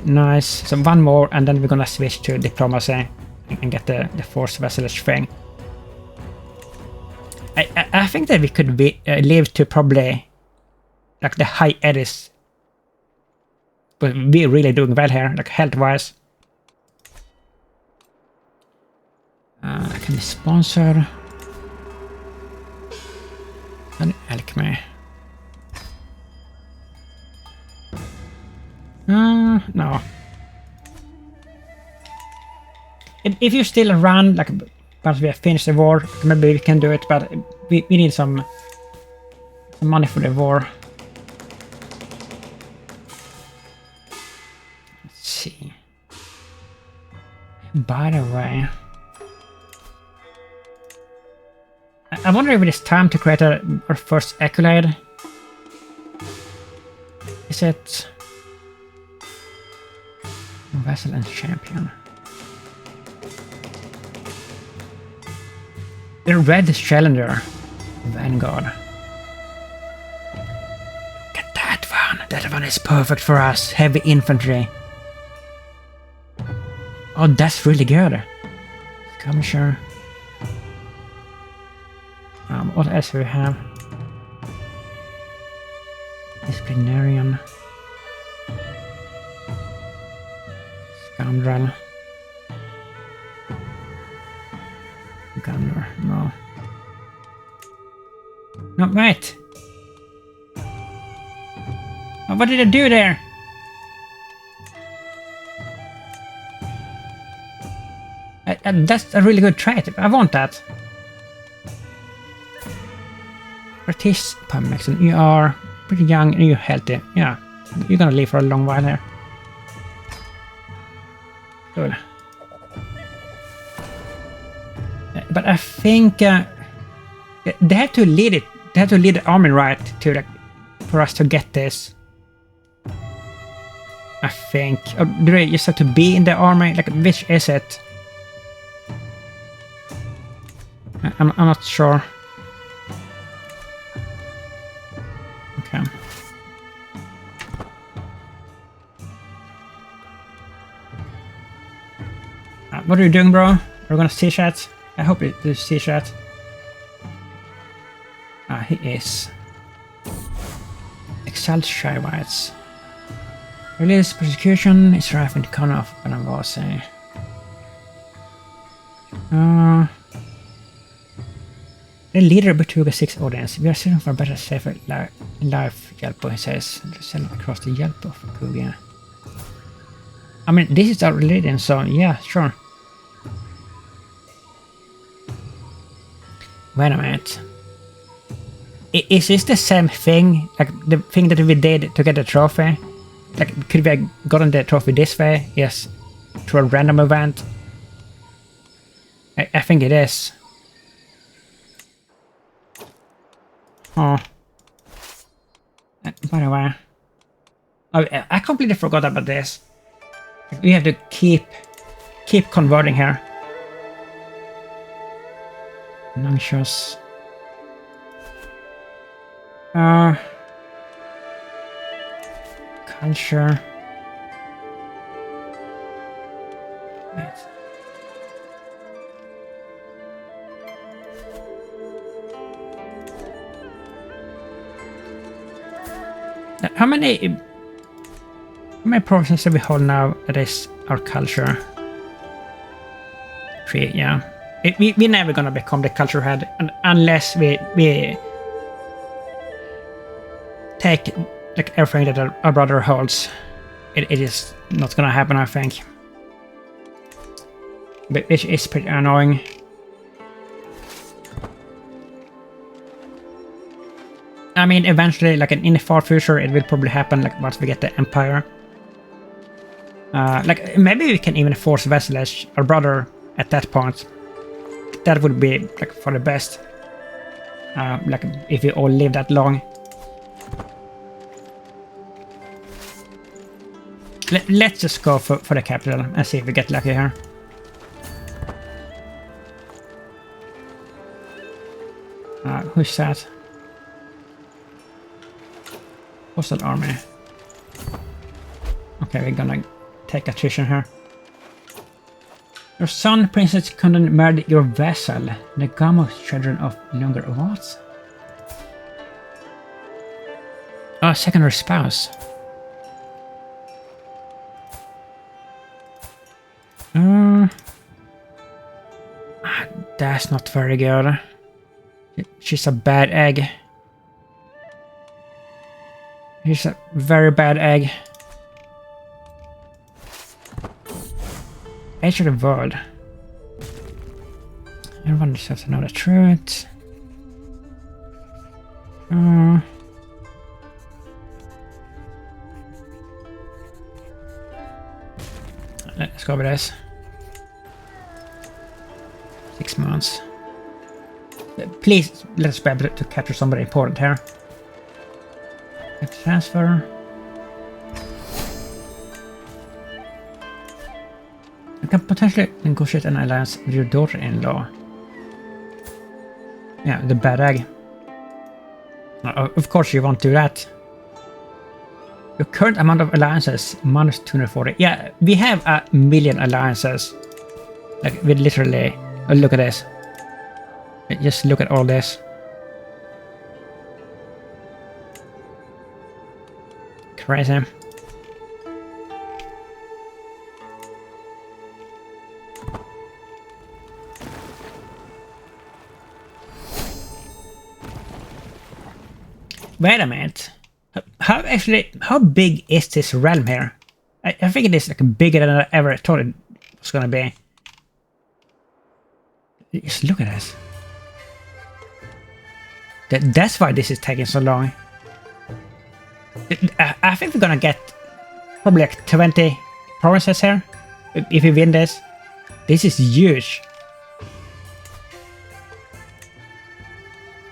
Nice. So one more, and then we're gonna switch to diplomacy and get the force vesselage thing. I think that we could live to probably like the high eddies. But we're really doing well here, like health-wise. Can we sponsor? An alchemy. No. If you still run, like, once we have finished the war, maybe we can do it, but we need some money for the war. Let's see. By the way, I wonder if it is time to create our first accolade. Is it Vessel and Champion? The Red Challenger Vanguard. Look at that one. That one is perfect for us. Heavy infantry. Oh, that's really good. Skirmisher. What else do we have? Disciplinarian. Scoundrel. Gunner, no. No, wait! Oh, what did I do there? That's a really good trait. I want that. British Pumexon, you are pretty young and you're healthy. Yeah, you're gonna live for a long while here. Cool. But I think they have to lead it. They have to lead the army right to like for us to get this. I think. Or do they just have to be in the army? Like, which is it? I'm not sure. Okay. What are you doing, bro? We're gonna see chat. I hope it is see chat. He is. Exalt Shywites. Release persecution is rife in the corner of Banavase. The leader of Betuga 6 audience. We are searching for a better, safer life, Yelpo, he says. Sell across the Yelpo of Kugia. I mean, this is our religion, so yeah, sure. Wait a minute. Is this the same thing? Like the thing that we did to get the trophy? Like, could we have gotten the trophy this way? Yes. Through a random event? I think it is. Oh. By the way. Oh, I completely forgot about this. We have to keep converting here. Anxious. Culture. How many provinces do we hold now that is our culture? 3, yeah. We're never gonna become the culture head unless we take like everything that our brother holds. It is not gonna happen, I think. But which is pretty annoying. I mean, eventually, like in the far future, it will probably happen. Like once we get the empire. Like maybe we can even force vassalage our brother at that point. That would be like for the best. Like if we all live that long. Let's just go for the capital and see if we get lucky here. Who's that? Hostile army. Okay, we're gonna take attrition here. Your son, Princess Kundan, married your vassal, the Gamo children of longer what? Oh, secondary spouse. That's not very good. She's a bad egg. She's a very bad egg. Age of the world. Everyone deserves to know the truth. Let's go with this. 6 months. Please, let us be able to capture somebody important here. Transfer. You can potentially negotiate an alliance with your daughter-in-law. Yeah, the bad egg. Of course you won't do that. Your current amount of alliances, minus 240. Yeah, we have 1,000,000 alliances. Like, we literally... Oh, look at this. Just look at all this. Crazy. Wait a minute. How big is this realm here? I think it is like bigger than I ever thought it was gonna be. Just look at this. That's why this is taking so long. I think we're gonna get probably like 20 provinces here if we win this. This is huge.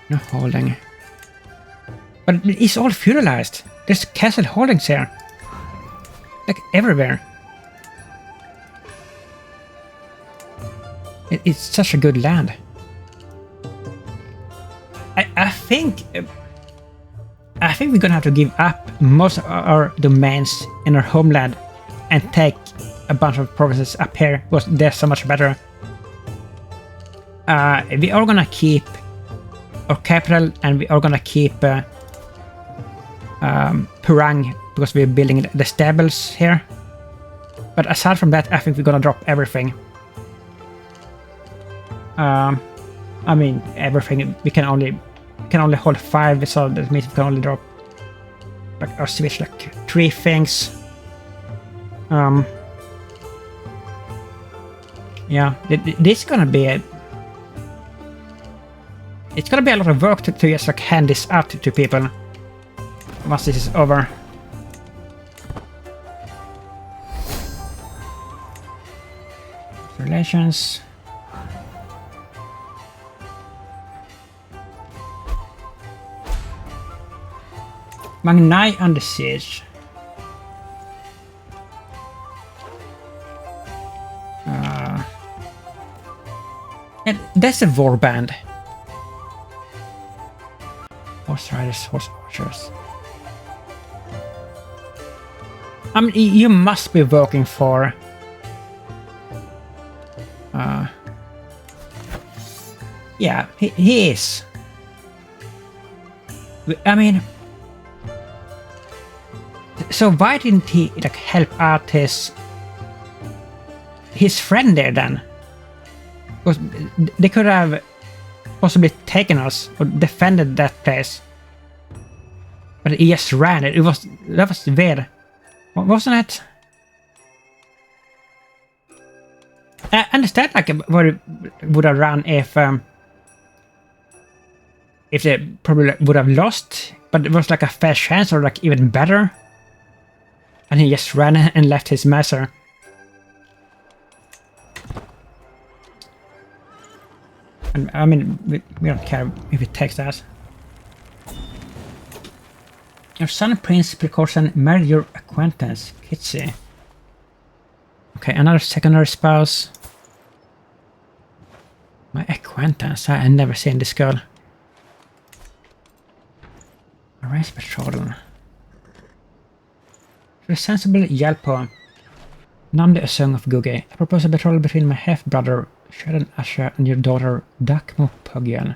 No holding. But it's all feudalized. There's castle holdings here. Like everywhere. It's such a good land. I think we're gonna have to give up most of our domains in our homeland and take a bunch of provinces up here because they're so much better. We are gonna keep our capital and we are gonna keep Purang because we're building the stables here. But aside from that, I think we're gonna drop everything. I mean everything. We can only hold 5, so that means we can only drop like or switch like 3 things. Yeah, this is gonna be it's gonna be a lot of work to just like hand this out to people once this is over. Relations. Magnai under siege. And that's a warband. Horse riders, horse archers. I mean, you must be working for. Yeah, he is. I mean, So why didn't he like help out his friend there then? Because they could have possibly taken us or defended that place. But he just ran it. That was weird. Wasn't it? I understand like what it would have run if they probably would have lost, but it was like a fair chance or like even better. And he just ran and left his master. And I mean, we don't care if it takes that. Your son, Prince Precaution, married your acquaintance, Kitsi. Okay, another secondary spouse. My acquaintance, I've never seen this girl. A race patrol. The sensible Yelpo. Namde a song of Gugi. I propose a betrothal between my half-brother, Sharon Asher, and your daughter, Dakmo Pugyel.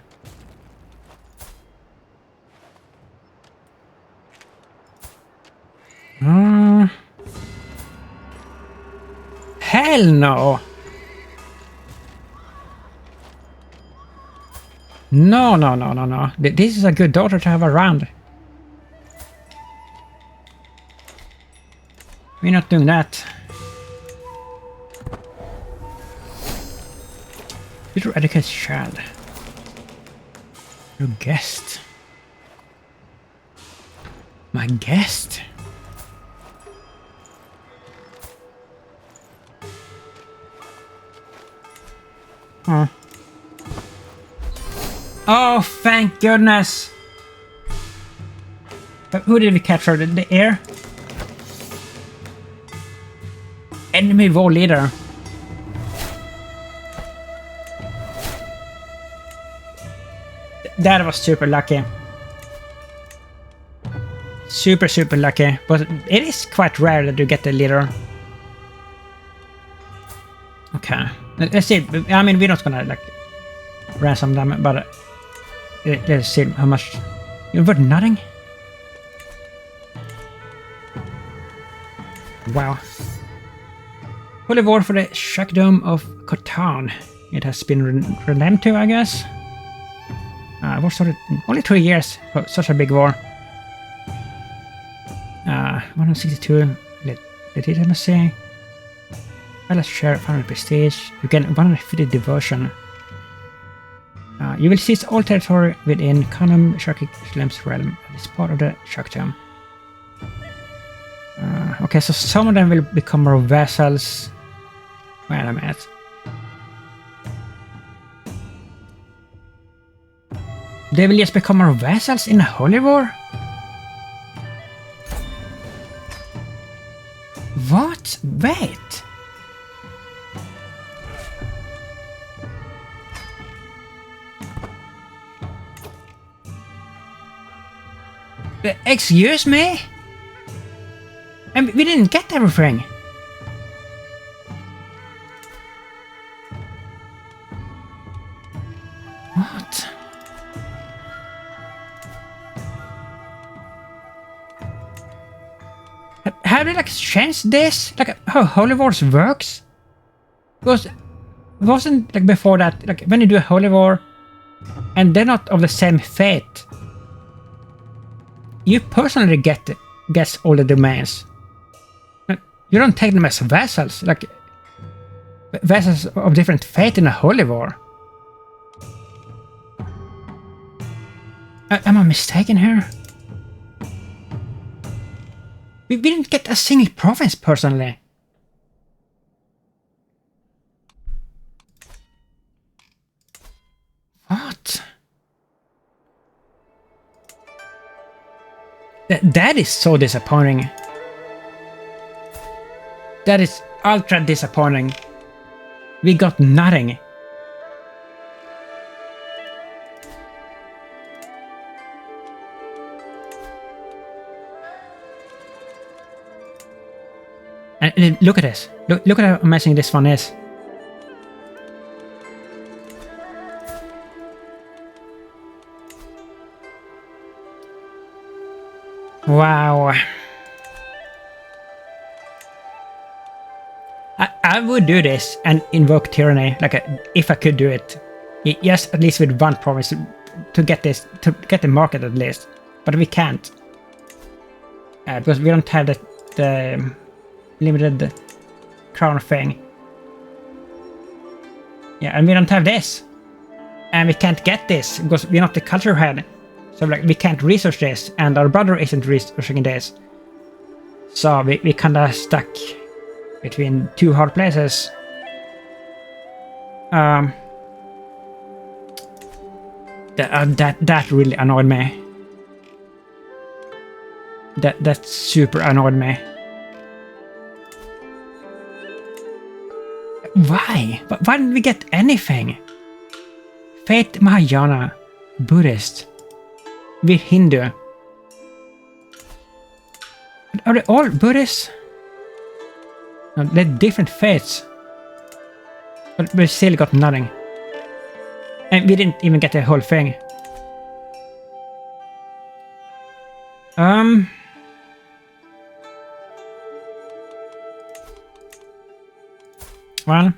Hell no! No. This is a good daughter to have around. We're not doing that. Little educated child. Your guest. My guest? Huh. Oh, thank goodness! But who did we capture? The air? Enemy war leader. That was super lucky. Super lucky. But it is quite rare that you get the leader. Okay. Let's see. I mean, we're not gonna like ransom them, but let's see how much. You're worth nothing. Wow. Holy war for the Shackdome of Khotan. It has been renamed to, I guess. War started only 3 years for such a big war. 162 legitimacy. Let's share 500 prestige. You get 150 devotion. You will seize all territory within Khanum Sharkislam's realm. It's part of the Shackdome. Okay, so some of them will become our vassals. Wait a minute. They will just become our vassals in a holy war? What? Wait. Excuse me? And we didn't get everything. What? Have they like changed this? Like how Holy Wars works? Because it wasn't like before that, like when you do a Holy War and they're not of the same fate, you personally gets all the domains. You don't take them as vassals, like vassals of different fate in a holy war. Am I mistaken here? We didn't get a single province personally. What? That is so disappointing. That is ultra disappointing. We got nothing. And look at this. Look at how amazing this one is. Wow. I would do this and invoke tyranny, like if I could do it. Yes, at least with one promise to get this, to get the market at least. But we can't. Because we don't have the limited crown thing. Yeah, and we don't have this. And we can't get this because we're not the culture head. So like we can't research this, and our brother isn't researching this. So we kinda stuck between two hard places. That really annoyed me. That super annoyed me. Why? Why didn't we get anything? Faith Mahayana, Buddhist, we're Hindu. Are they all Buddhists? No, they're different faiths. But we still got nothing. And we didn't even get the whole thing. Well,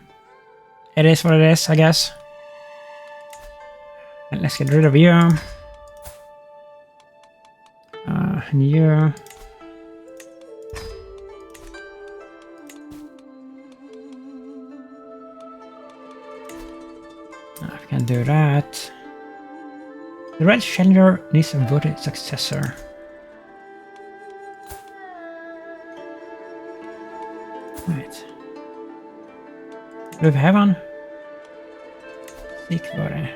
it is what it is, I guess. And let's get rid of you. And you. I can do that. The Red Challenger needs a voted successor. Right. Do we have one? Seek body.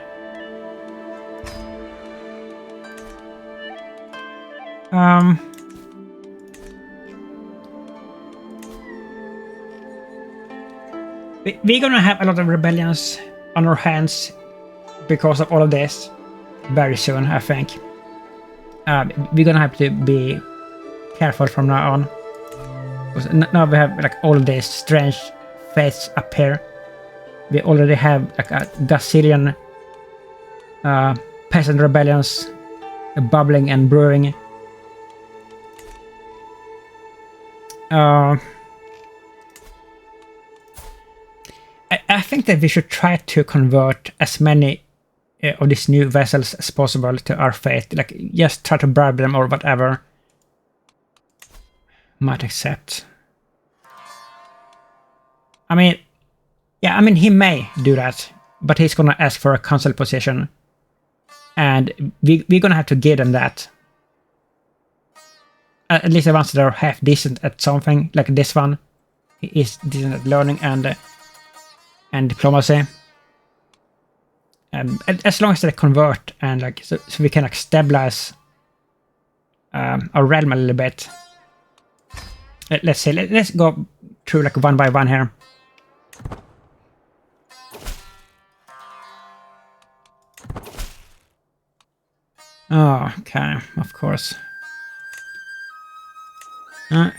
We're gonna have a lot of rebellions on our hands because of all of this very soon, I think. We're gonna have to be careful from now on. Because now we have like all of these strange faiths up here. We already have like a gazillion peasant rebellions bubbling and brewing. I think that we should try to convert as many of these new vessels as possible to our faith. Like, just try to bribe them or whatever. Might accept. I mean, yeah, I mean, he may do that, but he's gonna ask for a council position. And we're gonna have to give them that. At least the ones that are half decent at something, like this one. He is decent at learning and diplomacy. As long as they convert and like so we can like stabilize our realm a little bit. Let's see. Let's go through like one by one here. Oh, okay, of course.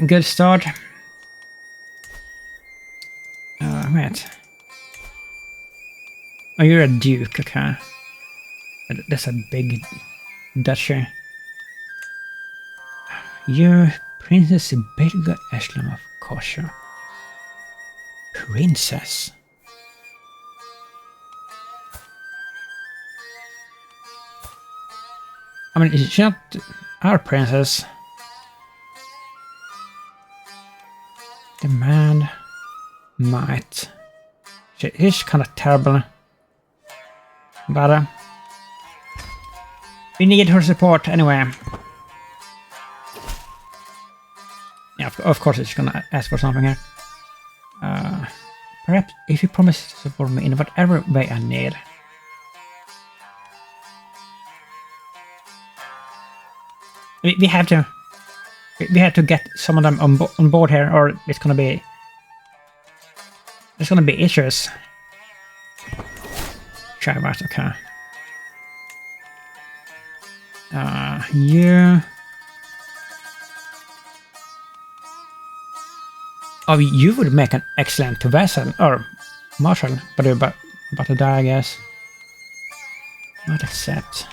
Good start. Wait. Oh, you're a duke, okay. That's a big duchy. You're Princess Bilga Eshlam of Kosher. Princess? I mean, she's not our princess. Demand might. She is kind of terrible. But we need her support anyway. Yeah, of course she's gonna ask for something here. Perhaps if you promise to support me in whatever way I need. We have to. We have to get some of them on board here, or it's gonna be. There's gonna be issues. Try that, okay. You. Oh, you would make an excellent vessel or marshal, but you're about to die, I guess. Not accept.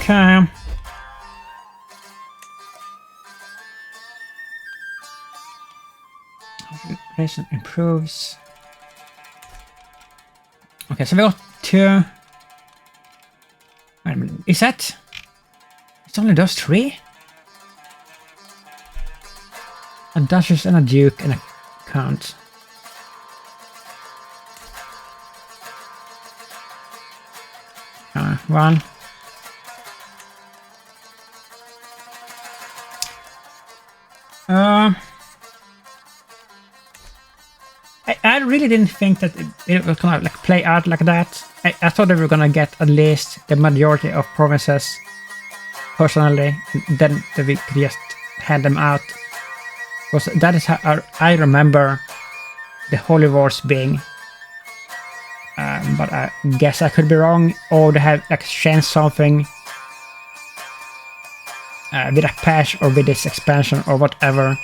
Okay. Operation improves. Okay, so we got 2. Wait a minute, is that... It's only those 3? A duchess and a duke and a count. One. I really didn't think that it was gonna like play out like that. I thought they were gonna get at least the majority of provinces personally, and then we could just hand them out. Because that is how I remember the Holy Wars being. But I guess I could be wrong, or they have like changed something with a patch or with this expansion or whatever.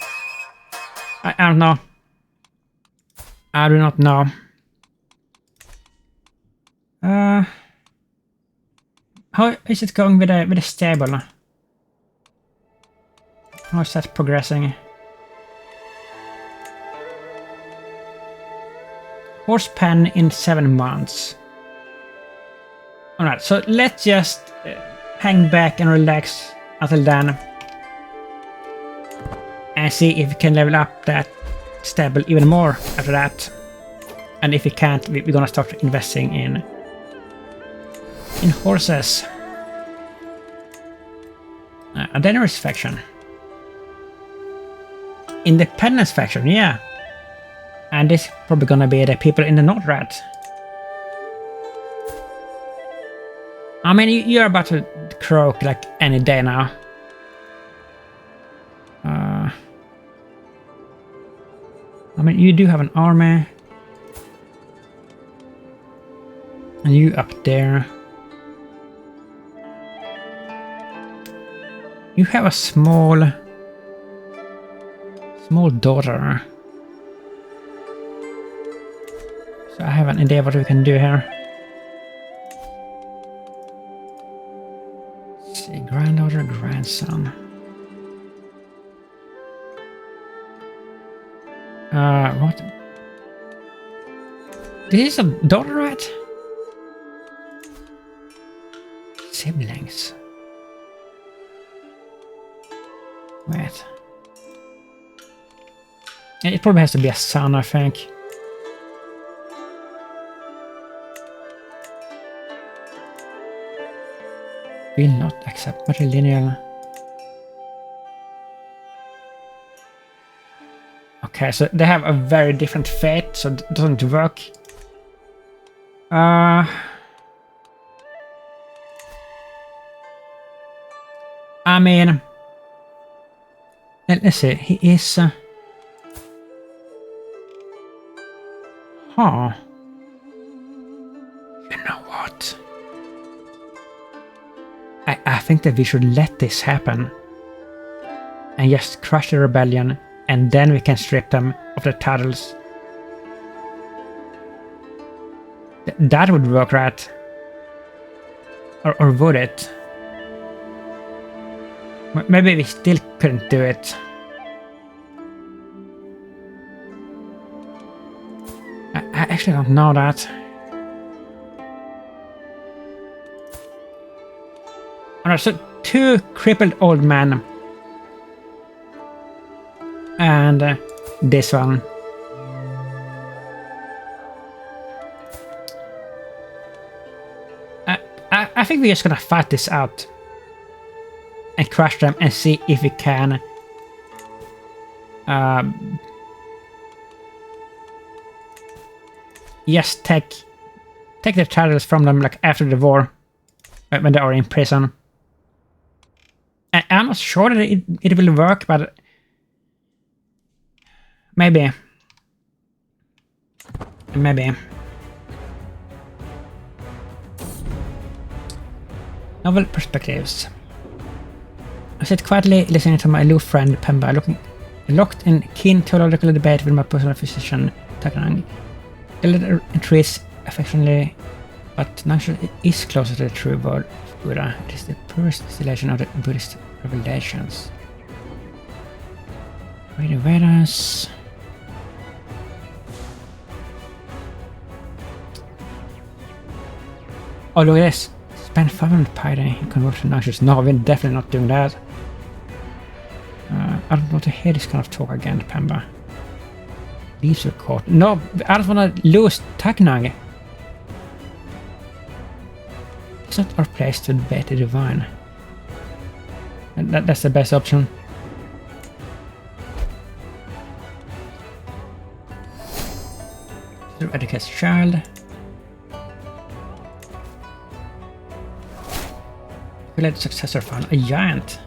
I don't know. I do not know. How is it going with the stable? How is that progressing? Horse pen in 7 months. Alright, so let's just hang back and relax until then. And see if we can level up that stable even more after that. And if we can't, we're gonna start investing in horses. A generous faction. Independence faction, yeah. And this is probably gonna be the people in the north, right? I mean, you're about to croak like any day now. I mean, you do have an army. And you up there. You have a small daughter. So I have an idea what we can do here. Let's see, granddaughter, grandson. What? This is a daughter, right? Siblings. Wait. It probably has to be a son, I think. Will not accept matrilineal. Okay, so they have a very different fate, so it doesn't work. I mean, let's see. He is. Huh. You know what? I think that we should let this happen and just crush the rebellion, and then we can strip them of their titles. That would work, right? Or would it? Maybe we still couldn't do it. I actually don't know that. Alright, so 2 crippled old men. And this one. I think we're just gonna fight this out. And crush them and see if we can yes, take their titles from them like after the war, when they are in prison. I'm not sure that it will work, but maybe. Novel perspectives. I sit quietly listening to my aloof friend Pemba, locked in keen theological debate with my personal physician Takanang. The letter entreats affectionately, but Nangsha is closer to the true word of Buddha. It is the purest distillation of the Buddhist revelations. Read the Vedas. Oh, look at this. Spend 500 payday in conversion actions. No, we're definitely not doing that. I don't want to hear this kind of talk again, Pemba. Leaves your court. No, I don't want to lose Tagnag. It's not our place to debate the divine. And that's the best option. So educates child. We let the successor find a giant.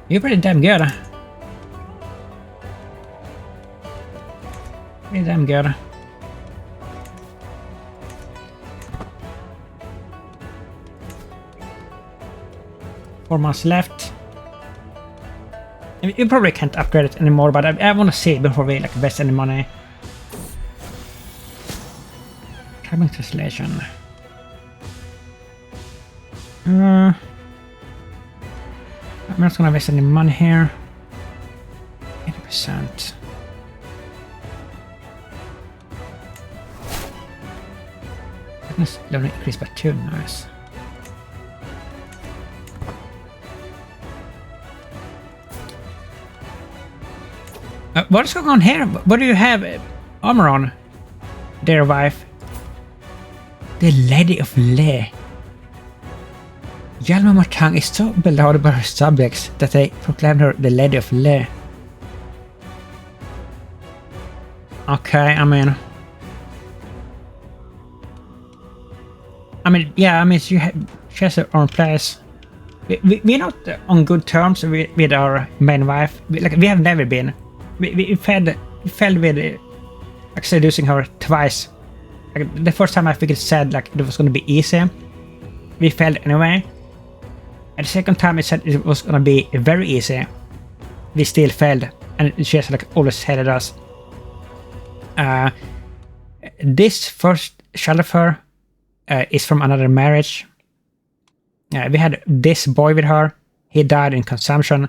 You're pretty damn good. Pretty damn good. 4 months left. I mean, you probably can't upgrade it anymore, but I want to see it before we like invest any money. Tribal translation. I'm not gonna waste any money here. 80%. Fitness level increased by 2, nice. What's going on here? What do you have armor on, dear wife? The Lady of Le. Yalma Matang is so beloved by her subjects that they proclaimed her the Lady of Le. Okay, I mean, yeah, I mean, she has her own place. We're not on good terms with our main wife. We have never been. We failed with like seducing her twice. Like, the first time I think it said like it was going to be easy. We failed anyway. And the second time it said it was going to be very easy. We still failed, and she has like always hated us. This first child of her is from another marriage. We had this boy with her. He died in consumption,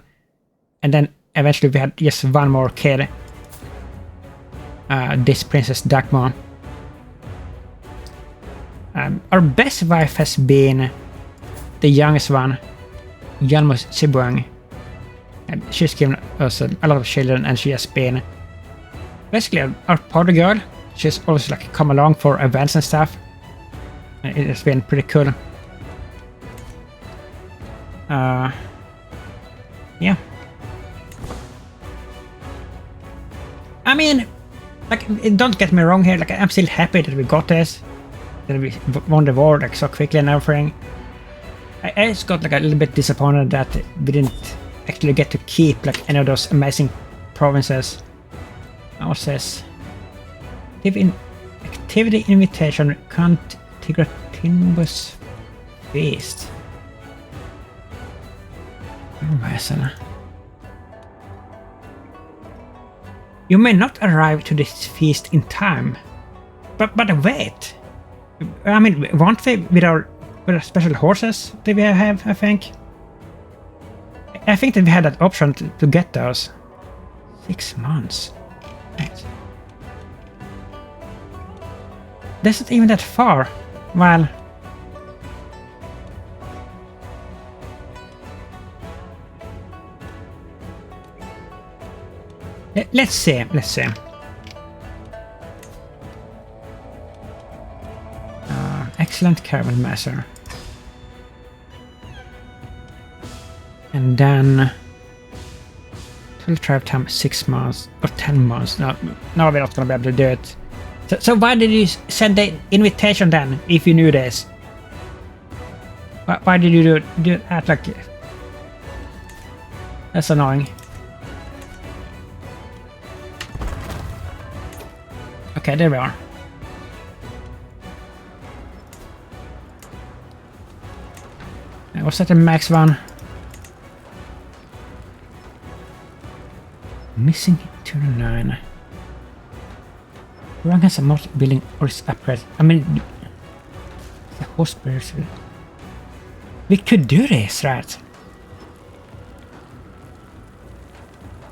and then eventually we had just one more kid. This Princess Dakma. Our best wife has been the youngest one, Yalmos Sibuang. She's given us a lot of children, and she has been basically our party girl. She's always like come along for events and stuff. It has been pretty cool. Yeah. I mean, like, don't get me wrong here. Like, I'm still happy that we got this, that we won the war like so quickly and everything. I just got like a little bit disappointed that we didn't actually get to keep like any of those amazing provinces. What's this? Activity invitation can't Tigratimbus feast. You may not arrive to this feast in time, but wait. I mean, won't we with our special horses that we have? I think that we had that option to get those. 6 months. Right. That's not even that far. Well, let's see. Excellent caravan master. And then total tribe time 6 months or 10 months. No, we're not gonna be able to do it. So why did you send the invitation then, if you knew this? Why did you do that? Like, that's annoying. Okay, there we are. Was that the max one? Missing 209. Rank has a most building or is upgrade. I mean, the horse bears. We could do this, right?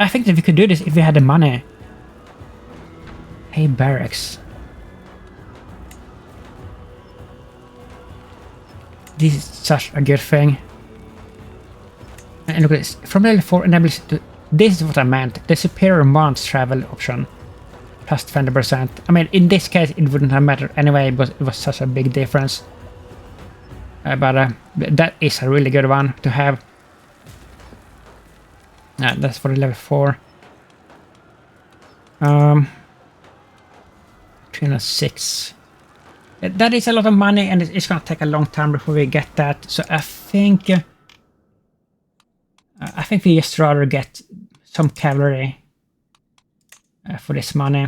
I think that we could do this if we had the money. Hey, barracks. This is such a good thing. And look at this. From level 4 enables to... This is what I meant. The superior mounts travel option. Plus 20%. I mean, in this case, it wouldn't have mattered anyway, because it was such a big difference. But that is a really good one to have. That's for the level 4. 306. That is a lot of money, and it's gonna take a long time before we get that. So I think we just rather get some cavalry for this money.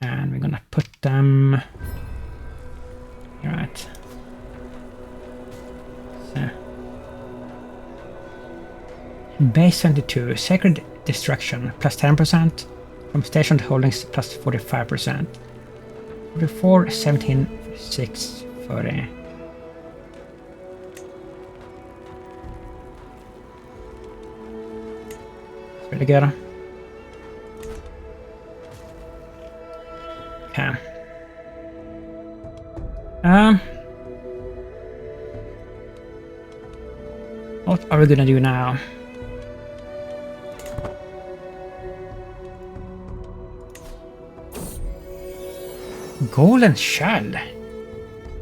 And we're gonna put them... Right. So. Base 22, Sacred Destruction, plus 10%. From stationed holdings, plus 45%. 44, 17, 6, 30. It's really good. Okay. What are we gonna do now? Golden shell.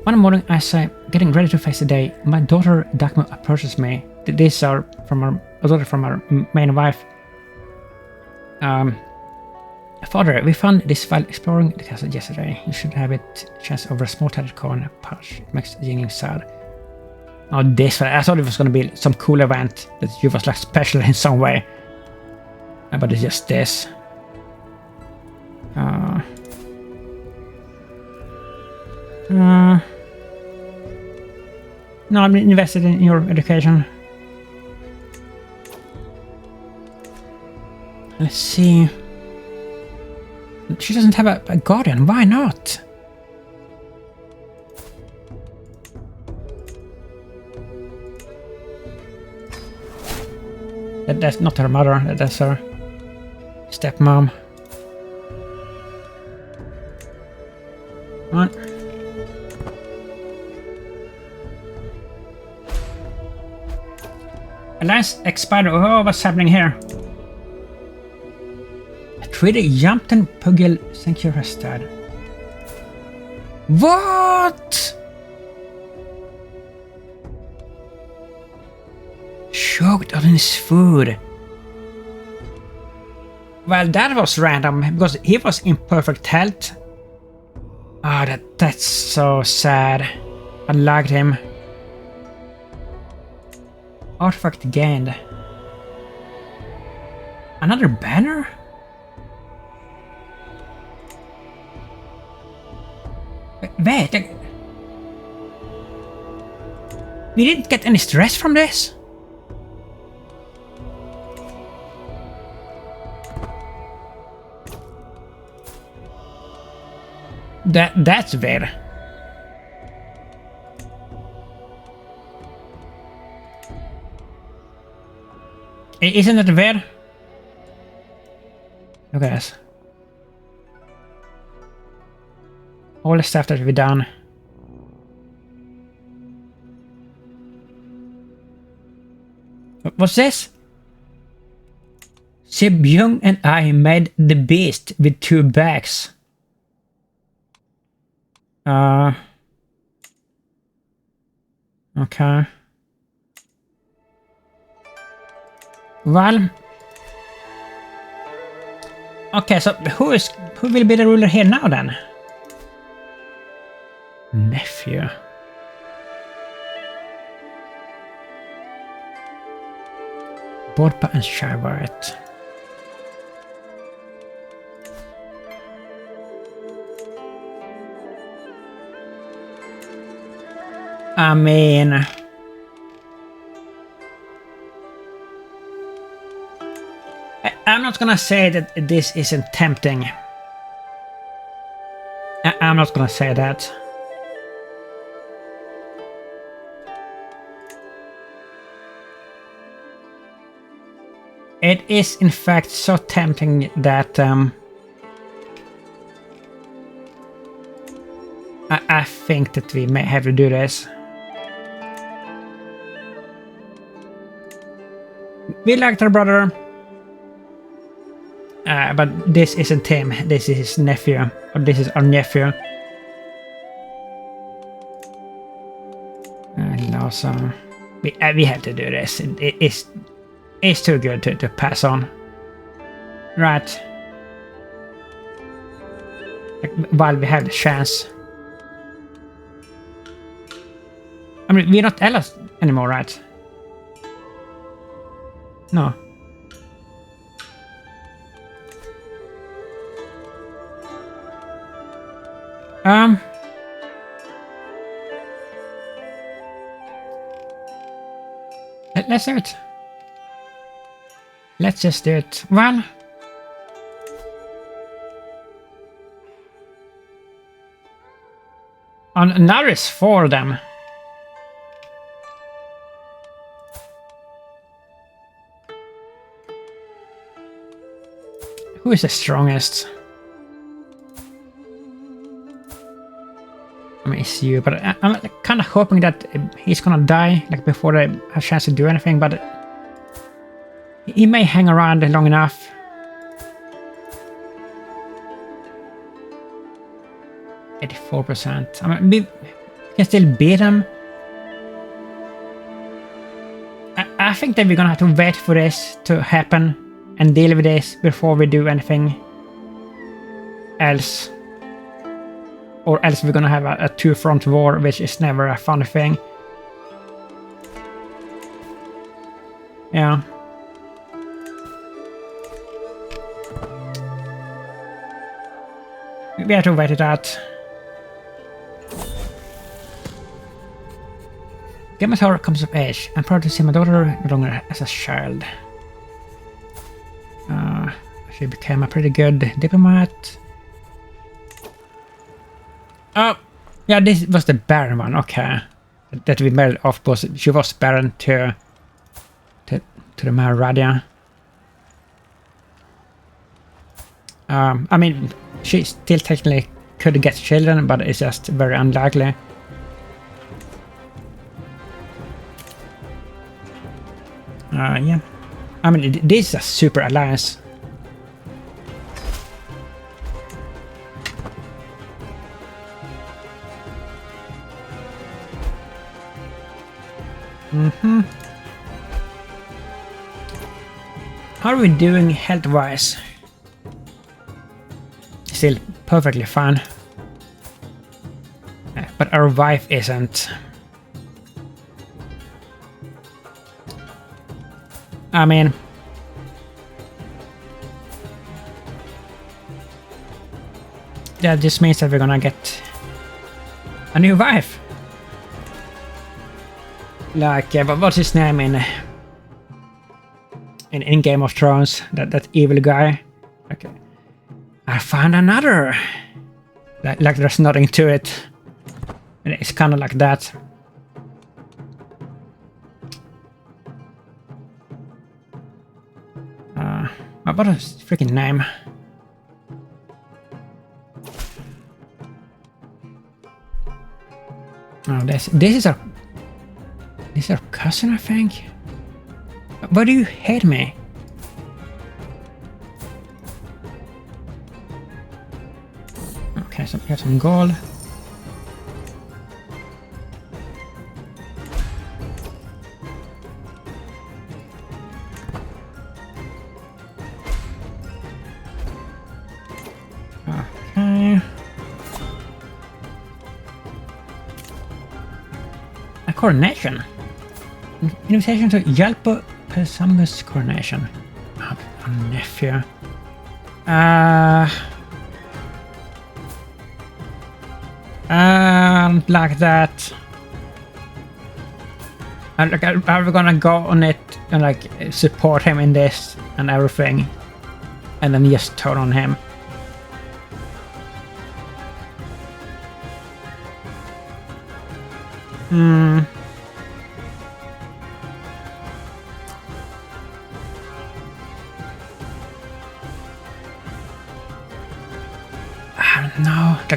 One morning, as I'm getting ready to face the day, my daughter Dagmar approaches me. These are from our daughter from our main wife. Father, we found this while exploring the castle yesterday. You should have it chance over a small tattered coin pouch. It makes Yingling sad. Oh, this one. I thought it was going to be some cool event that you was like special in some way. But it's just this. No, I'm invested in your education. Let's see. She doesn't have a guardian. Why not? That's not her mother. That's her stepmom. Come on. Alliance expired. Oh, what's happening here? A trader jumped and pugyel sanctuary has died. What? Choked on his food. Well, that was random because he was in perfect health. Oh, that's so sad. I liked him. Artifact gained. Another banner? Wait, we didn't get any stress from this? That's weird. Isn't it weird? Look at this. All the stuff that we've done. What's this? Sib-Jung and I made the beast with 2 backs. Okay. Well. Okay, so who will be the ruler here now then? Nephew. Borpa and Sharvaret. I mean... I'm not gonna say that this isn't tempting. I'm not gonna say that. It is in fact so tempting that I think that we may have to do this. We liked our brother, but this isn't him. This is his nephew, or this is our nephew. And also, we have to do this. It's too good to pass on. Right. Like, while we have the chance. I mean, we're not allies anymore, right? No. Let's do it. Let's just do it. Well, now there's 4 of them. Who is the strongest? I mean, it's you, but I'm kind of hoping that he's gonna die like before I have a chance to do anything, but he may hang around long enough. %. I mean, we can still beat him. I think that we're gonna have to wait for this to happen and deal with this before we do anything else. Or else we're gonna have a 2-front war, which is never a fun thing. Yeah. We have to wait it out. Get my tower comes of age. I'm proud to see my daughter no longer as a child. She became a pretty good diplomat. Oh, yeah, this was the Baron one. Okay, that we married off because she was Baron to the Maharaja. I mean, she still technically could get children, but it's just very unlikely. Yeah. I mean, this is a super alliance. How are we doing health-wise? Still perfectly fine. But our wife isn't. I mean, that just means that we're gonna get a new wife. Like, what's his name in Game of Thrones? That evil guy. Okay, I found another. Like there's nothing to it. And it's kind of like that. What is his freaking name? Oh, this is our cousin, I think. Why do you hate me? Okay, so we have some gold. Okay. A coronation. Invitation to Yalpo Pesamus coronation. Oh, nephew. Like that. Are we gonna go on it and like support him in this and everything, and then just turn on him?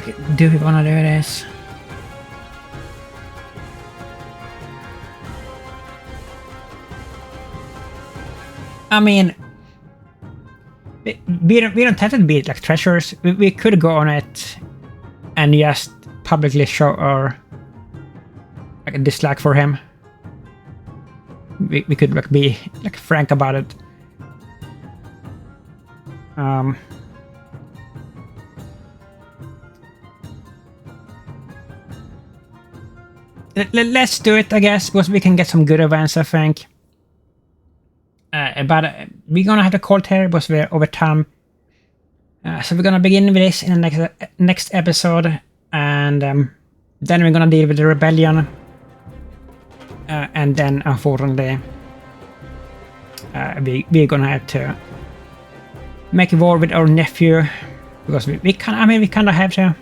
like, do we wanna do this? I mean, we don't have to be like treasures. We could go on it and just publicly show our like dislike for him. We could like be like frank about it. Let's do it, I guess, because we can get some good events, I think. But we're gonna have to call it here because we're over time. So we're gonna begin with this in the next episode, and then we're gonna deal with the rebellion, and then unfortunately we're gonna have to make war with our nephew because we kind of have to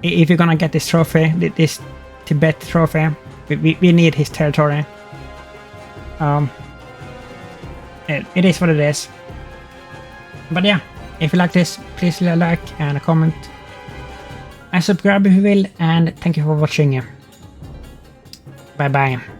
if we're gonna get this trophy, this Tibet trophy. We need his territory. It is what it is. But yeah, if you like this, please leave a like and a comment. And subscribe if you will, and thank you for watching. Bye bye.